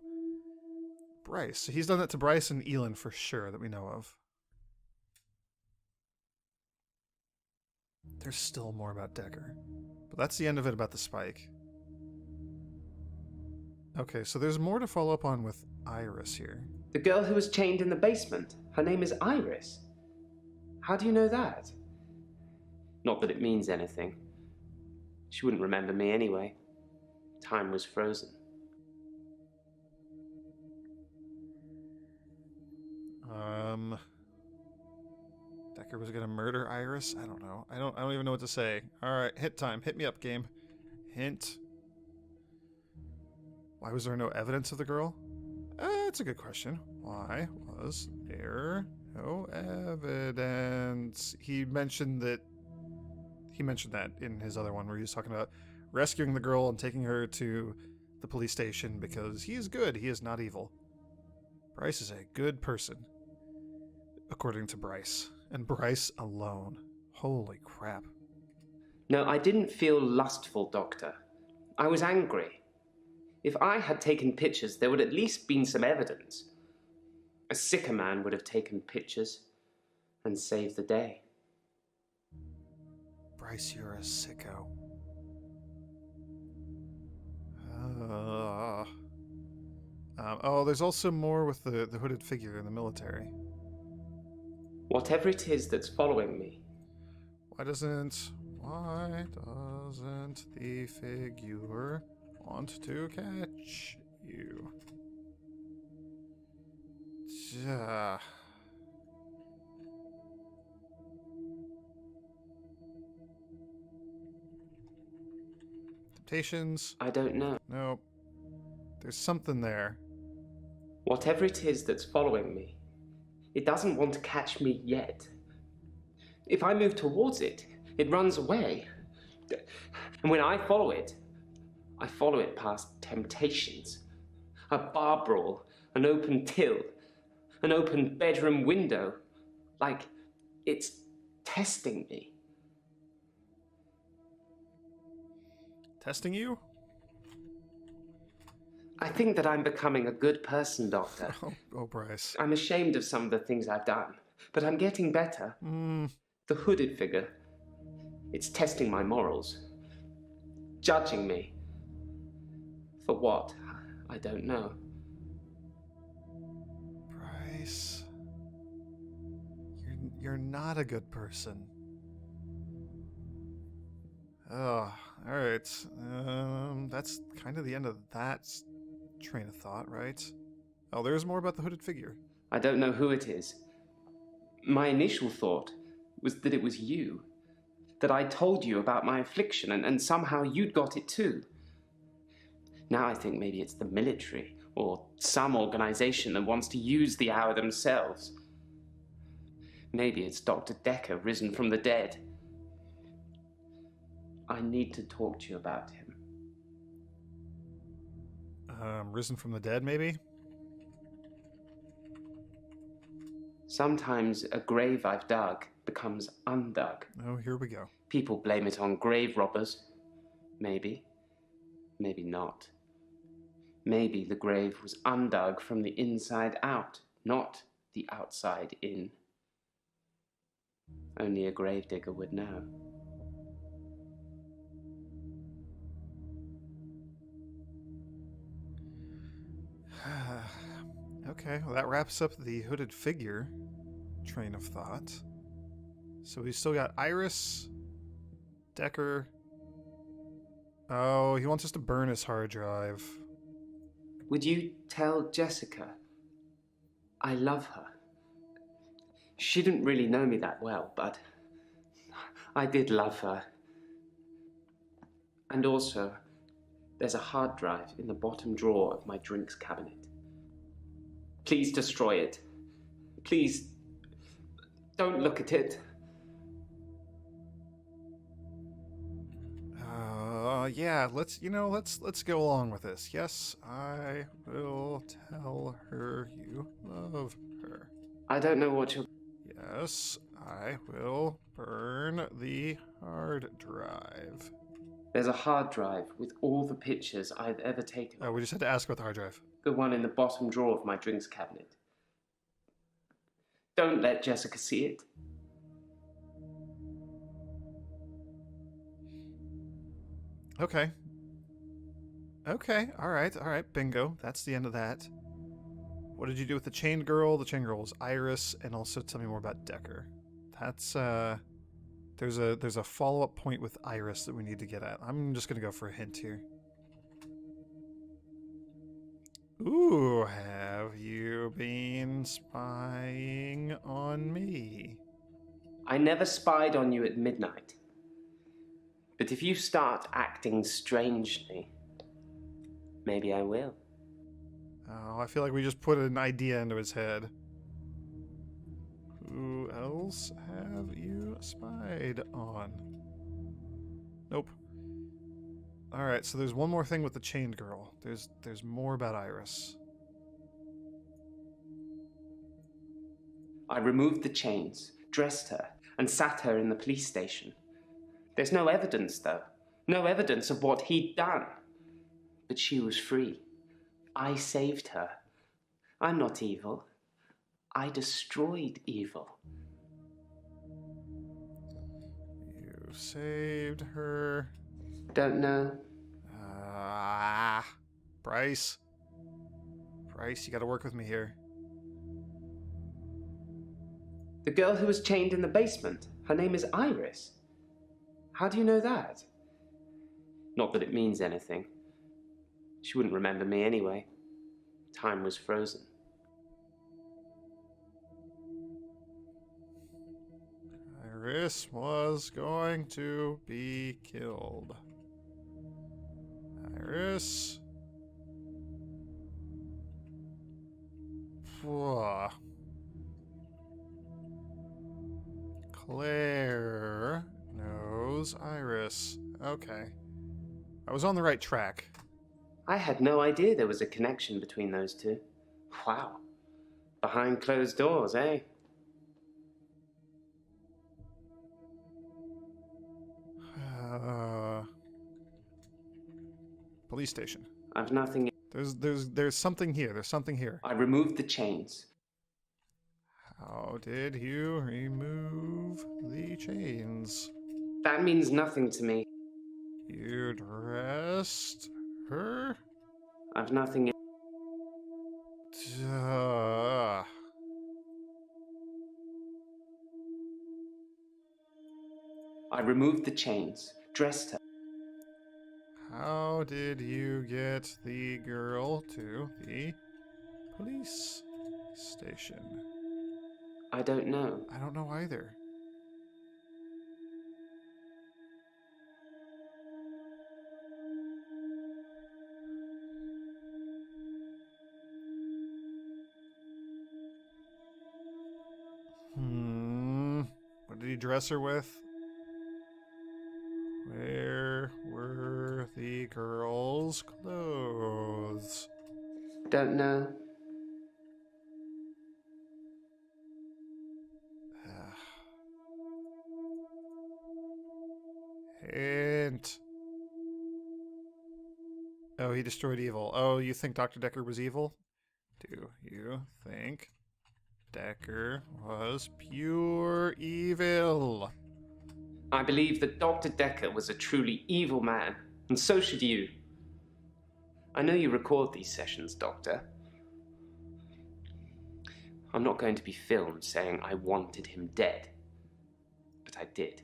Bryce. So he's done that to Bryce and Elin for sure that we know of. There's still more about Dekker, but that's the end of it about the spike. Okay, so there's more to follow up on with Iris here. The girl who was chained in the basement, her name is Iris. How do you know that? Not that it means anything. She wouldn't remember me anyway. Time was frozen. Dekker was gonna murder Iris? I don't know. I don't even know what to say. Alright, hit time. Hit me up, game. Hint. Why was there no evidence of the girl? That's a good question. Why was there no evidence? He mentioned that in his other one where he was talking about rescuing the girl and taking her to the police station because he is good, he is not evil. Bryce is a good person, according to Bryce. And Bryce alone. Holy crap. No, I didn't feel lustful, Doctor. I was angry. If I had taken pictures, there would at least been some evidence. A sicker man would have taken pictures and saved the day. Bryce, you're a sicko. Oh, there's also more with the hooded figure in the military. Whatever it is that's following me, Why doesn't the figure want to catch you? Temptations? I don't know. Nope. There's something there. Whatever it is that's following me, it doesn't want to catch me yet. If I move towards it, it runs away. And when I follow it past temptations. A bar brawl, an open till, an open bedroom window. Like it's testing me. Testing you? I think that I'm becoming a good person, Doctor. Oh, Bryce. I'm ashamed of some of the things I've done, but I'm getting better. The hooded figure, it's testing my morals. Judging me. For what? I don't know. Bryce. You're not a good person. Oh, alright. That's kind of the end of that train of thought, right? Oh, there's more about the hooded figure. I don't know who it is. My initial thought was that it was you. That I told you about my affliction and somehow you'd got it too. Now I think maybe it's the military or some organization that wants to use the hour themselves. Maybe it's Dr. Dekker risen from the dead. I need to talk to you about him. Risen from the dead, maybe? Sometimes a grave I've dug becomes undug. Oh, here we go. People blame it on grave robbers. Maybe. Maybe not. Maybe the grave was undug from the inside out, not the outside in. Only a gravedigger would know. Okay, well that wraps up the hooded figure train of thought. So we still got Iris, Dekker, Oh, he wants us to burn his hard drive. Would you tell Jessica I love her? She didn't really know me that well, but I did love her. And also, there's a hard drive in the bottom drawer of my drinks cabinet. Please destroy it. Please, don't look at it. Yeah, let's go along with this. Yes, I will tell her you love her. I don't know what you're... Yes, I will burn the hard drive. There's a hard drive with all the pictures I've ever taken. Oh, we just had to ask about the hard drive. The one in the bottom drawer of my drinks cabinet. Don't let Jessica see it. Okay. Okay, alright, bingo. That's the end of that. What did you do with the chained girl? The chained girl was Iris, and also tell me more about Dekker. That's, there's a follow-up point with Iris that we need to get at. I'm just gonna go for a hint here. Ooh, have you been spying on me? I never spied on you at midnight. But if you start acting strangely, maybe I will. Oh, I feel like we just put an idea into his head. Who else have you spied on? Nope. Alright, so there's one more thing with the chained girl. There's more about Iris. I removed the chains, dressed her, and sat her in the police station. There's no evidence, though. No evidence of what he'd done. But she was free. I saved her. I'm not evil. I destroyed evil. You saved her. Don't know. Bryce. Bryce, you gotta work with me here. The girl who was chained in the basement. Her name is Iris. How do you know that? Not that it means anything. She wouldn't remember me anyway. Time was frozen. Iris was going to be killed. Iris. Phew. Claire knows Iris. Okay. I was on the right track. I had no idea there was a connection between those two. Wow. Behind closed doors, eh? Police station. I've nothing. There's something here. There's something here. I removed the chains. How did you remove the chains? That means nothing to me. You dressed her? I've nothing. Duh. I removed the chains, dressed her. How did you get the girl to the police station? I don't know. I don't know either. What did he dress her with? Where were the girl's clothes? Don't know. Hint. Oh, he destroyed evil. Oh, you think Dr. Dekker was evil? Do you think Dekker was pure evil? I believe that Dr. Dekker was a truly evil man, and so should you. I know you record these sessions, Doctor. I'm not going to be filmed saying I wanted him dead. But I did,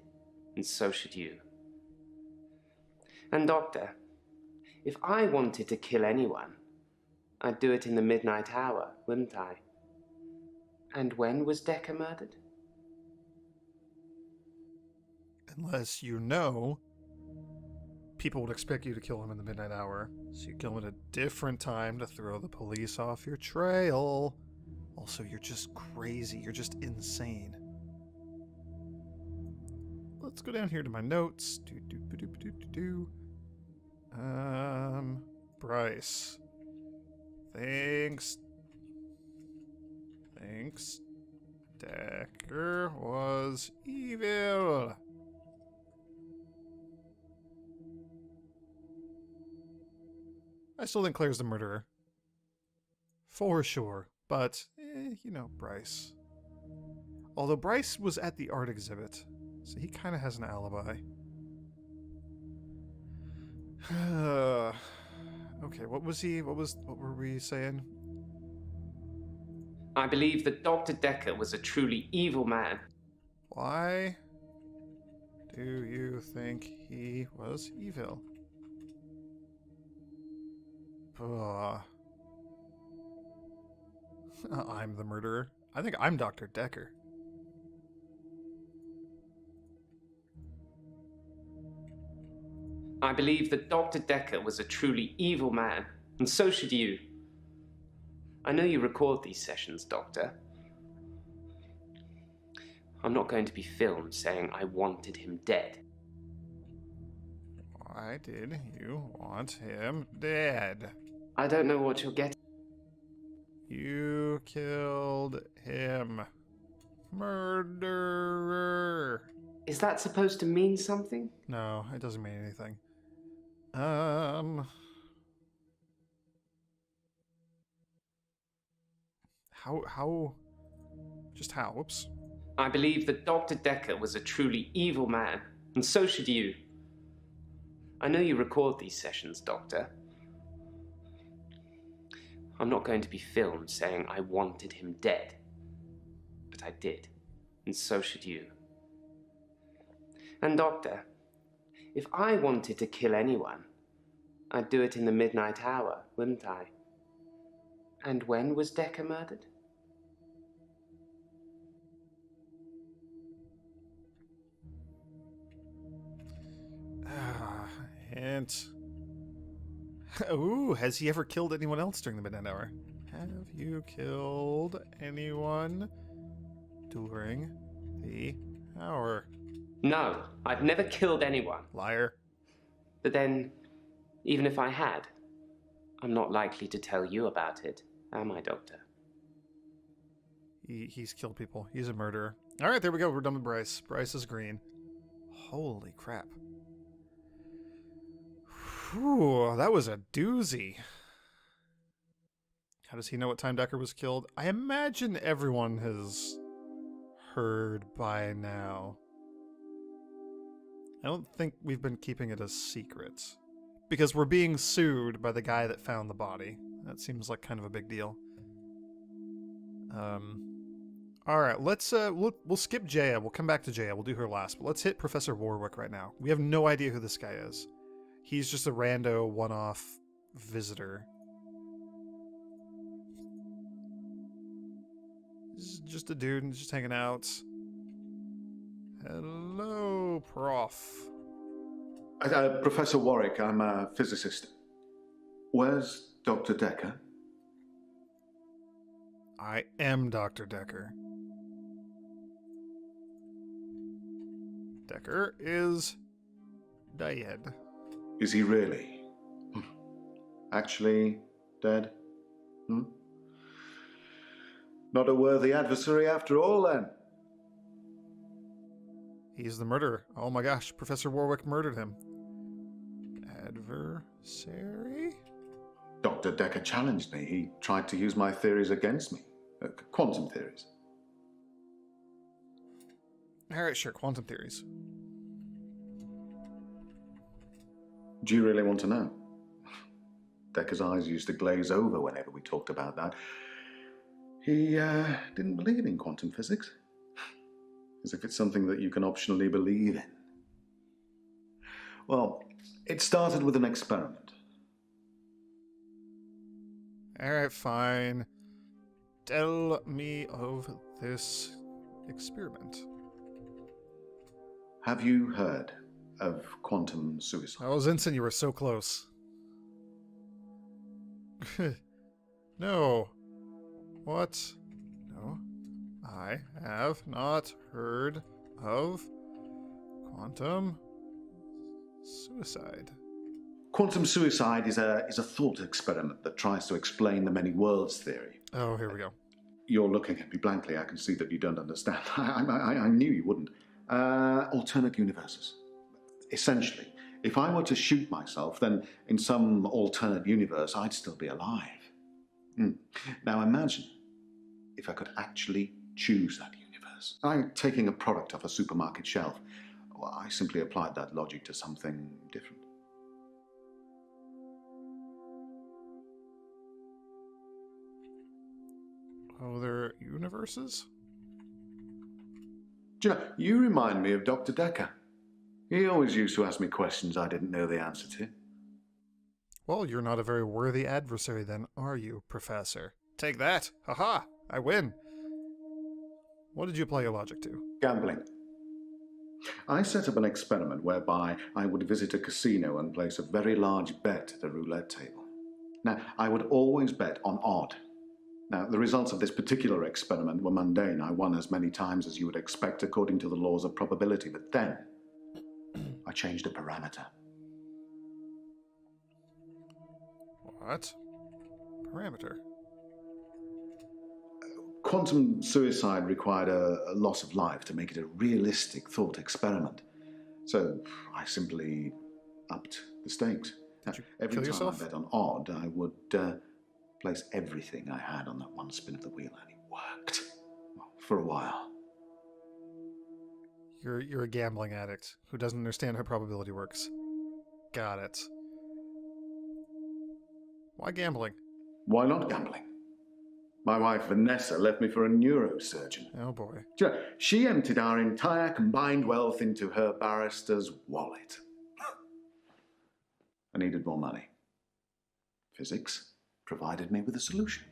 and so should you. And Doctor, if I wanted to kill anyone, I'd do it in the midnight hour, wouldn't I? And when was Dekker murdered? Unless you know, people would expect you to kill him in the midnight hour, so you kill him at a different time to throw the police off your trail. Also, you're just crazy. You're just insane. Let's go down here to my notes. Bryce. Thanks. Dekker was evil. I still think Claire's the murderer. For sure. But, you know, Bryce. Although Bryce was at the art exhibit, so he kind of has an alibi. Okay, what were we saying? I believe that Dr. Dekker was a truly evil man. Why do you think he was evil? I'm the murderer. I think I'm Dr. Dekker. I believe that Dr. Dekker was a truly evil man, and so should you. I know you record these sessions, Doctor. I'm not going to be filmed saying I wanted him dead. Why did you want him dead? I don't know what you're getting. You killed him. Murderer. Is that supposed to mean something? No, it doesn't mean anything. How? Whoops. I believe that Dr. Dekker was a truly evil man, and so should you. I know you record these sessions, Doctor. I'm not going to be filmed saying I wanted him dead. But I did, and so should you. And Doctor, if I wanted to kill anyone, I'd do it in the midnight hour, wouldn't I? And when was Dekker murdered? Hint. Ooh, has he ever killed anyone else during the midnight hour? Have you killed anyone during the hour? No, I've never killed anyone. Liar. But then, even if I had, I'm not likely to tell you about it, am I, Doctor? He's killed people. He's a murderer. All right, there we go. We're done with Bryce. Bryce is green. Holy crap. Whew, that was a doozy. How does he know what time Dekker was killed? I imagine everyone has heard by now. I don't think we've been keeping it a secret. Because we're being sued by the guy that found the body. That seems like kind of a big deal. Alright, let's we'll skip Jaya. We'll come back to Jaya. We'll do her last. But let's hit Professor Warwick right now. We have no idea who this guy is. He's just a rando one-off visitor. He's just a dude just hanging out. Hello, Prof. Professor Warwick, I'm a physicist. Where's Dr. Dekker? I am Dr. Dekker. Dekker is dead. Is he really? Actually dead? Not a worthy adversary after all, then? He's the murderer. Oh my gosh, Professor Warwick murdered him. Adversary? Dr. Dekker challenged me. He tried to use my theories against me. Quantum theories. Alright, sure, quantum theories. Do you really want to know? Dekker's eyes used to glaze over whenever we talked about that. He didn't believe in quantum physics. As if it's something that you can optionally believe in. Well, It started with an experiment. Alright, fine. Tell me of this experiment. Have you heard of quantum suicide? Oh, Zinson, you were so close. No. What? No. I have not heard of quantum suicide. Quantum suicide is a thought experiment that tries to explain the many worlds theory. Oh, here we go. You're looking at me blankly. I can see that you don't understand. I knew you wouldn't. Alternate universes. Essentially, if I were to shoot myself, then in some alternate universe, I'd still be alive. Now imagine if I could actually choose that universe. I'm taking a product off a supermarket shelf. Well, I simply applied that logic to something different. Other universes? Do you know, you remind me of Doctor Dekker. He always used to ask me questions I didn't know the answer to. Well, you're not a very worthy adversary then, are you, Professor? Take that! Haha! I win! What did you apply your logic to? Gambling. I set up an experiment whereby I would visit a casino and place a very large bet at a roulette table. Now, I would always bet on odd. Now, the results of this particular experiment were mundane. I won as many times as you would expect according to the laws of probability, but then I changed a parameter. What? Parameter? Quantum suicide required a loss of life to make it a realistic thought experiment. So I simply upped the stakes. Now, Did you every kill time yourself? I bet on odd, I would place everything I had on that one spin of the wheel, and it worked. Well, for a while. You're a gambling addict who doesn't understand how probability works. Got it. Why gambling? Why not gambling? My wife Vanessa left me for a neurosurgeon. Oh boy. She emptied our entire combined wealth into her barrister's wallet. I needed more money. Physics provided me with a solution.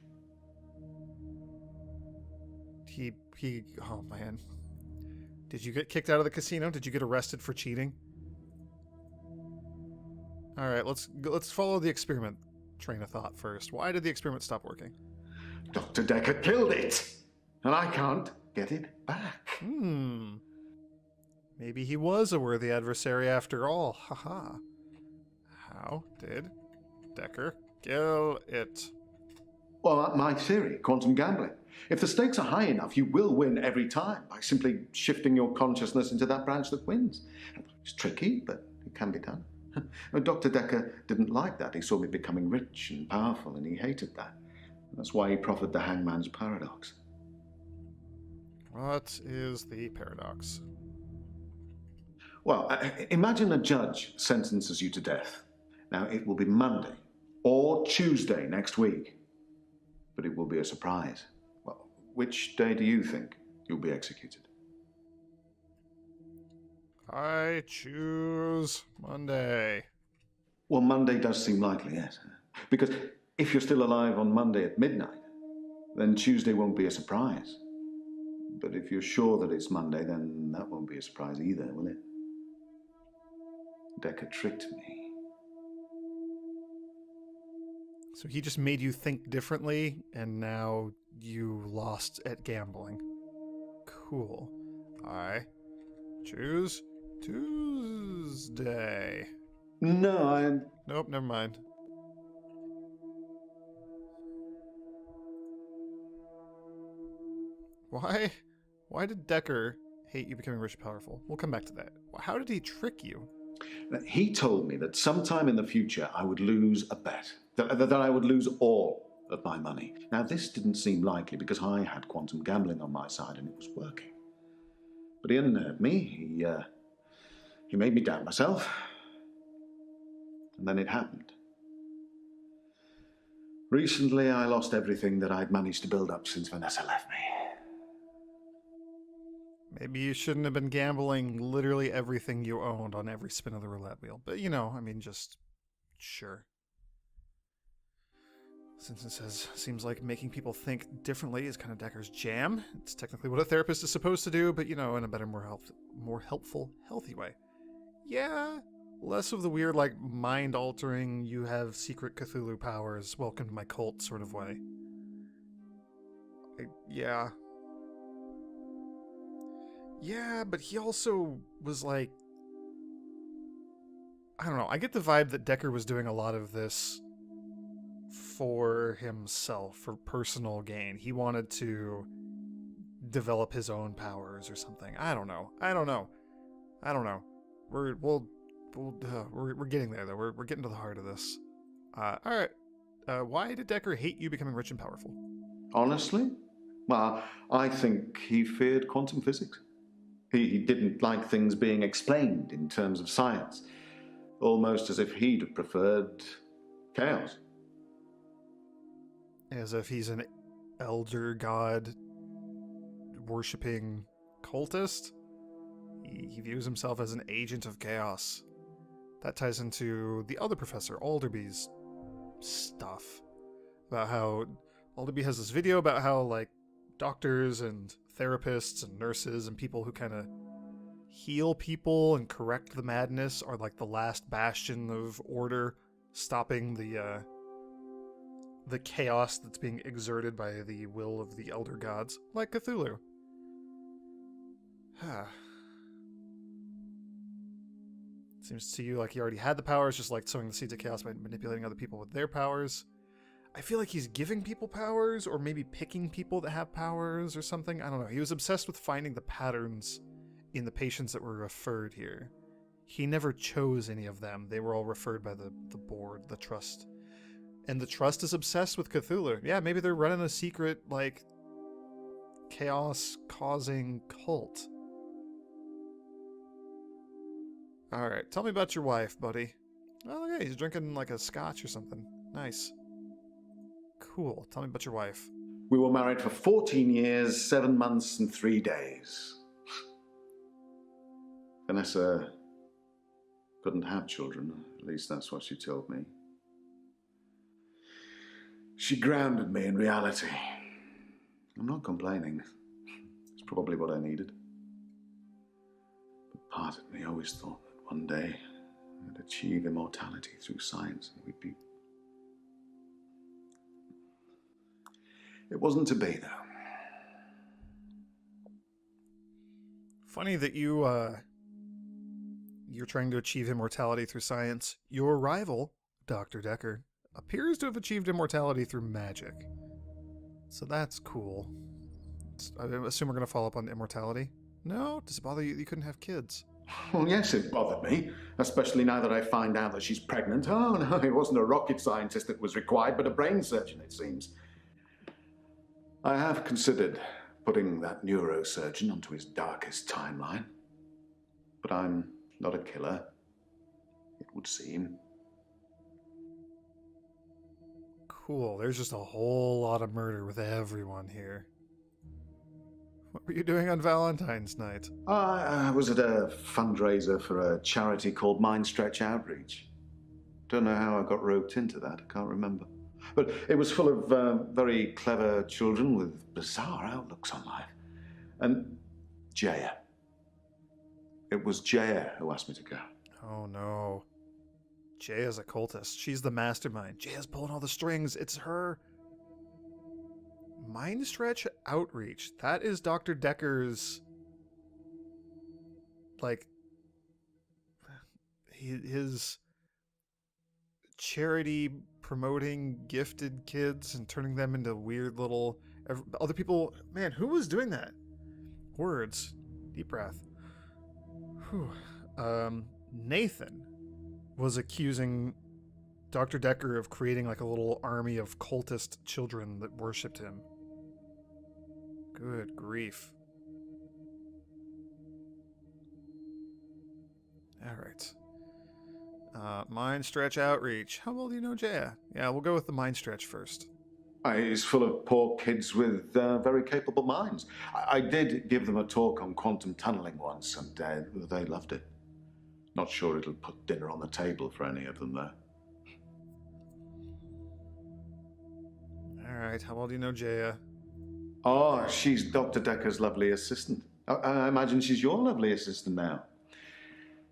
Oh man. Did you get kicked out of the casino? Did you get arrested for cheating? All right, let's follow the experiment train of thought first. Why did the experiment stop working? Dr. Dekker killed it, and I can't get it back. Maybe he was a worthy adversary after all. Haha. How did Dekker kill it? Well, my theory, quantum gambling. If the stakes are high enough, you will win every time by simply shifting your consciousness into that branch that wins. It's tricky, but it can be done. Dr. Dekker didn't like that. He saw me becoming rich and powerful, and he hated that. That's why he proffered the hangman's paradox. What is the paradox? Well, imagine a judge sentences you to death. Now, it will be Monday or Tuesday next week, but it will be a surprise. Well, which day do you think you'll be executed? I choose Monday. Well, Monday does seem likely, yes. Because if you're still alive on Monday at midnight, then Tuesday won't be a surprise. But if you're sure that it's Monday, then that won't be a surprise either, will it? Dekker tricked me. So he just made you think differently, and now you lost at gambling. Cool. I choose Tuesday. No, Nope, never mind. Why did Dekker hate you becoming rich and powerful? We'll come back to that. How did he trick you? He told me that sometime in the future I would lose a bet, that I would lose all of my money. Now, this didn't seem likely because I had quantum gambling on my side and it was working. But he unnerved me. He made me doubt myself. And then it happened. Recently, I lost everything that I'd managed to build up since Vanessa left me. Maybe you shouldn't have been gambling literally everything you owned on every spin of the roulette wheel. But, you know, I mean, just... sure. Since it seems like making people think differently is kind of Dekker's jam. It's technically what a therapist is supposed to do, but, you know, in a better, more helpful, healthy way. Yeah, less of the weird, like, mind-altering, you have secret Cthulhu powers, welcome to my cult sort of way. Yeah. Yeah, but he also was like... I don't know, I get the vibe that Dekker was doing a lot of this for himself, for personal gain. He wanted to develop his own powers or something. I don't know. We're getting there though. We're getting to the heart of this. All right. Why did Dekker hate you becoming rich and powerful? Honestly? Well, I think he feared quantum physics. He didn't like things being explained in terms of science. Almost as if he'd have preferred chaos. As if he's an elder god worshipping cultist? He views himself as an agent of chaos. That ties into the other professor, Alderby's stuff. About how Alderby has this video about how, like, doctors and therapists and nurses and people who kind of heal people and correct the madness are like the last bastion of order, stopping the chaos that's being exerted by the will of the elder gods, like Cthulhu. Seems to you like he already had the powers, just like sowing the seeds of chaos by manipulating other people with their powers. I feel like he's giving people powers, or maybe picking people that have powers or something. I don't know. He was obsessed with finding the patterns in the patients that were referred here. He never chose any of them. They were all referred by the board, the trust. And the trust is obsessed with Cthulhu. Yeah, maybe they're running a secret, like, chaos-causing cult. Alright, tell me about your wife, buddy. Oh, yeah, he's drinking, like, a scotch or something. Nice. Cool. Tell me about your wife. We were married for 14 years, 7 months, and 3 days. Vanessa couldn't have children. At least that's what she told me. She grounded me in reality. I'm not complaining. It's probably what I needed. But part of me always thought that one day I'd achieve immortality through science and we'd be... It wasn't to be, though. Funny that you're trying to achieve immortality through science. Your rival, Dr. Dekker, appears to have achieved immortality through magic. So that's cool. I assume we're going to follow up on immortality? No? Does it bother you that you couldn't have kids? Well, yes, it bothered me, especially now that I find out that she's pregnant. Oh, no, it wasn't a rocket scientist that was required, but a brain surgeon, it seems. I have considered putting that neurosurgeon onto his darkest timeline. But I'm not a killer, it would seem. Cool, there's just a whole lot of murder with everyone here. What were you doing on Valentine's night? I was at a fundraiser for a charity called Mind Stretch Outreach. Don't know how I got roped into that, I can't remember. But it was full of very clever children with bizarre outlooks on life. And Jaya. It was Jaya who asked me to go. Oh no. Jaya's a cultist. She's the mastermind. Jaya's pulling all the strings. It's her. Mind Stretch Outreach. That is Dr. Dekker's... like... his... charity promoting gifted kids and turning them into weird little... other people... Man, who was doing that? Words. Deep breath. Whew. Nathan was accusing Dr. Dekker of creating like a little army of cultist children that worshipped him. Good grief. Alright. Mind Stretch Outreach. How well do you know Jaya? Yeah, we'll go with the Mind Stretch first. It's full of poor kids with very capable minds. I did give them a talk on quantum tunneling once, and they loved it. Not sure it'll put dinner on the table for any of them, though. All right, how well do you know Jaya? Oh, she's Dr. Dekker's lovely assistant. I imagine she's your lovely assistant now.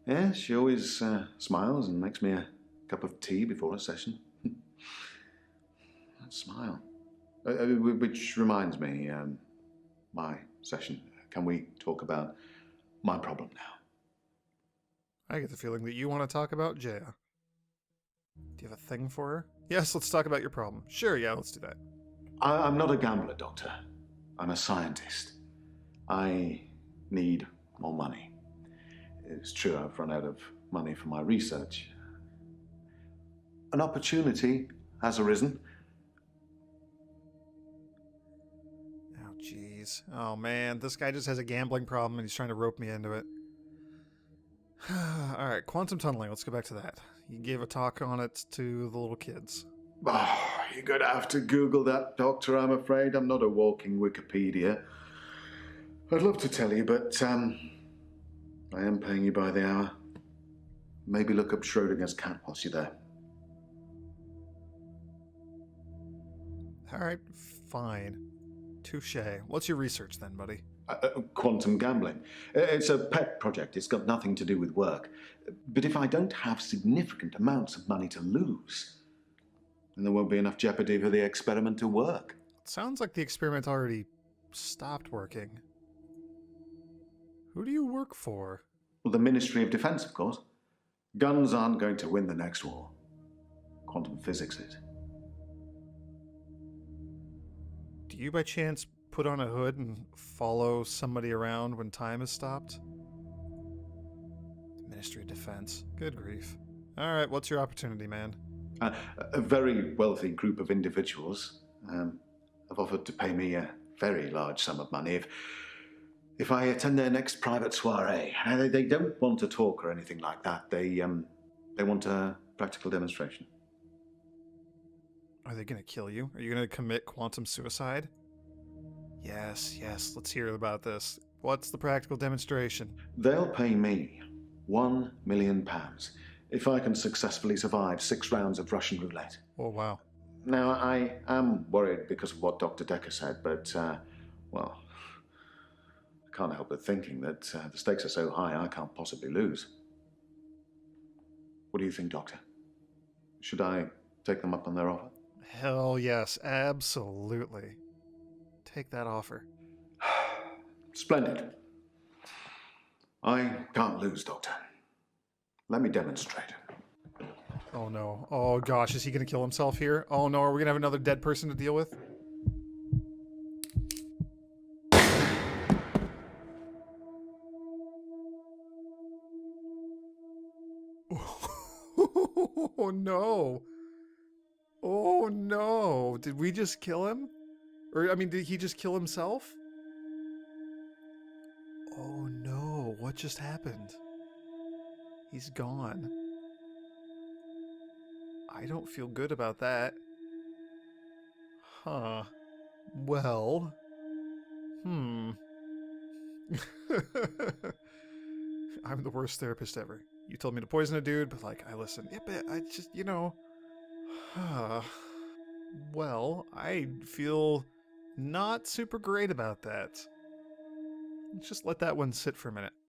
Yeah, she always smiles and makes me a cup of tea before a session. That smile. Which reminds me, my session. Can we talk about my problem now? I get the feeling that you want to talk about Jaya. Do you have a thing for her? Yes, let's talk about your problem. Sure, yeah, let's do that. I'm not a gambler, Doctor. I'm a scientist. I need more money. It's true I've run out of money for my research. An opportunity has arisen. Oh, jeez. Oh, man, this guy just has a gambling problem and he's trying to rope me into it. All right, quantum tunneling, let's go back to that. You gave a talk on it to the little kids. Oh, you're going to have to Google that, Doctor, I'm afraid. I'm not a walking Wikipedia. I'd love to tell you, but I am paying you by the hour. Maybe look up Schrodinger's cat whilst you're there. All right, fine. Touche. What's your research then, buddy? Quantum gambling. It's a pet project. It's got nothing to do with work. But if I don't have significant amounts of money to lose, then there won't be enough jeopardy for the experiment to work. It sounds like the experiment already stopped working. Who do you work for? Well, the Ministry of Defense, of course. Guns aren't going to win the next war. Quantum physics is. Do you by chance put on a hood and follow somebody around when time has stopped? The Ministry of Defense. Good grief. All right, what's your opportunity, man? A very wealthy group of individuals have offered to pay me a very large sum of money if I attend their next private soiree. They don't want to talk or anything like that. They want a practical demonstration. Are they going to kill you? Are you going to commit quantum suicide? Yes, let's hear about this. What's the practical demonstration? They'll pay me £1 million if I can successfully survive 6 rounds of Russian roulette. Oh, wow. Now, I am worried because of what Dr. Dekker said, but, well, I can't help but thinking that the stakes are so high I can't possibly lose. What do you think, Doctor? Should I take them up on their offer? Hell yes, absolutely. Take that offer. Splendid. I can't lose, Doctor. Let me demonstrate. Oh no. Oh gosh, is he going to kill himself here? Oh no, are we going to have another dead person to deal with? Oh no. Oh no. Did we just kill him? Or, I mean, did he just kill himself? Oh no, what just happened? He's gone. I don't feel good about that. Huh. Well. I'm the worst therapist ever. You told me to poison a dude, but like, I listened. Yeah, but I just, well, I feel not super great about that. Let's just let that one sit for a minute.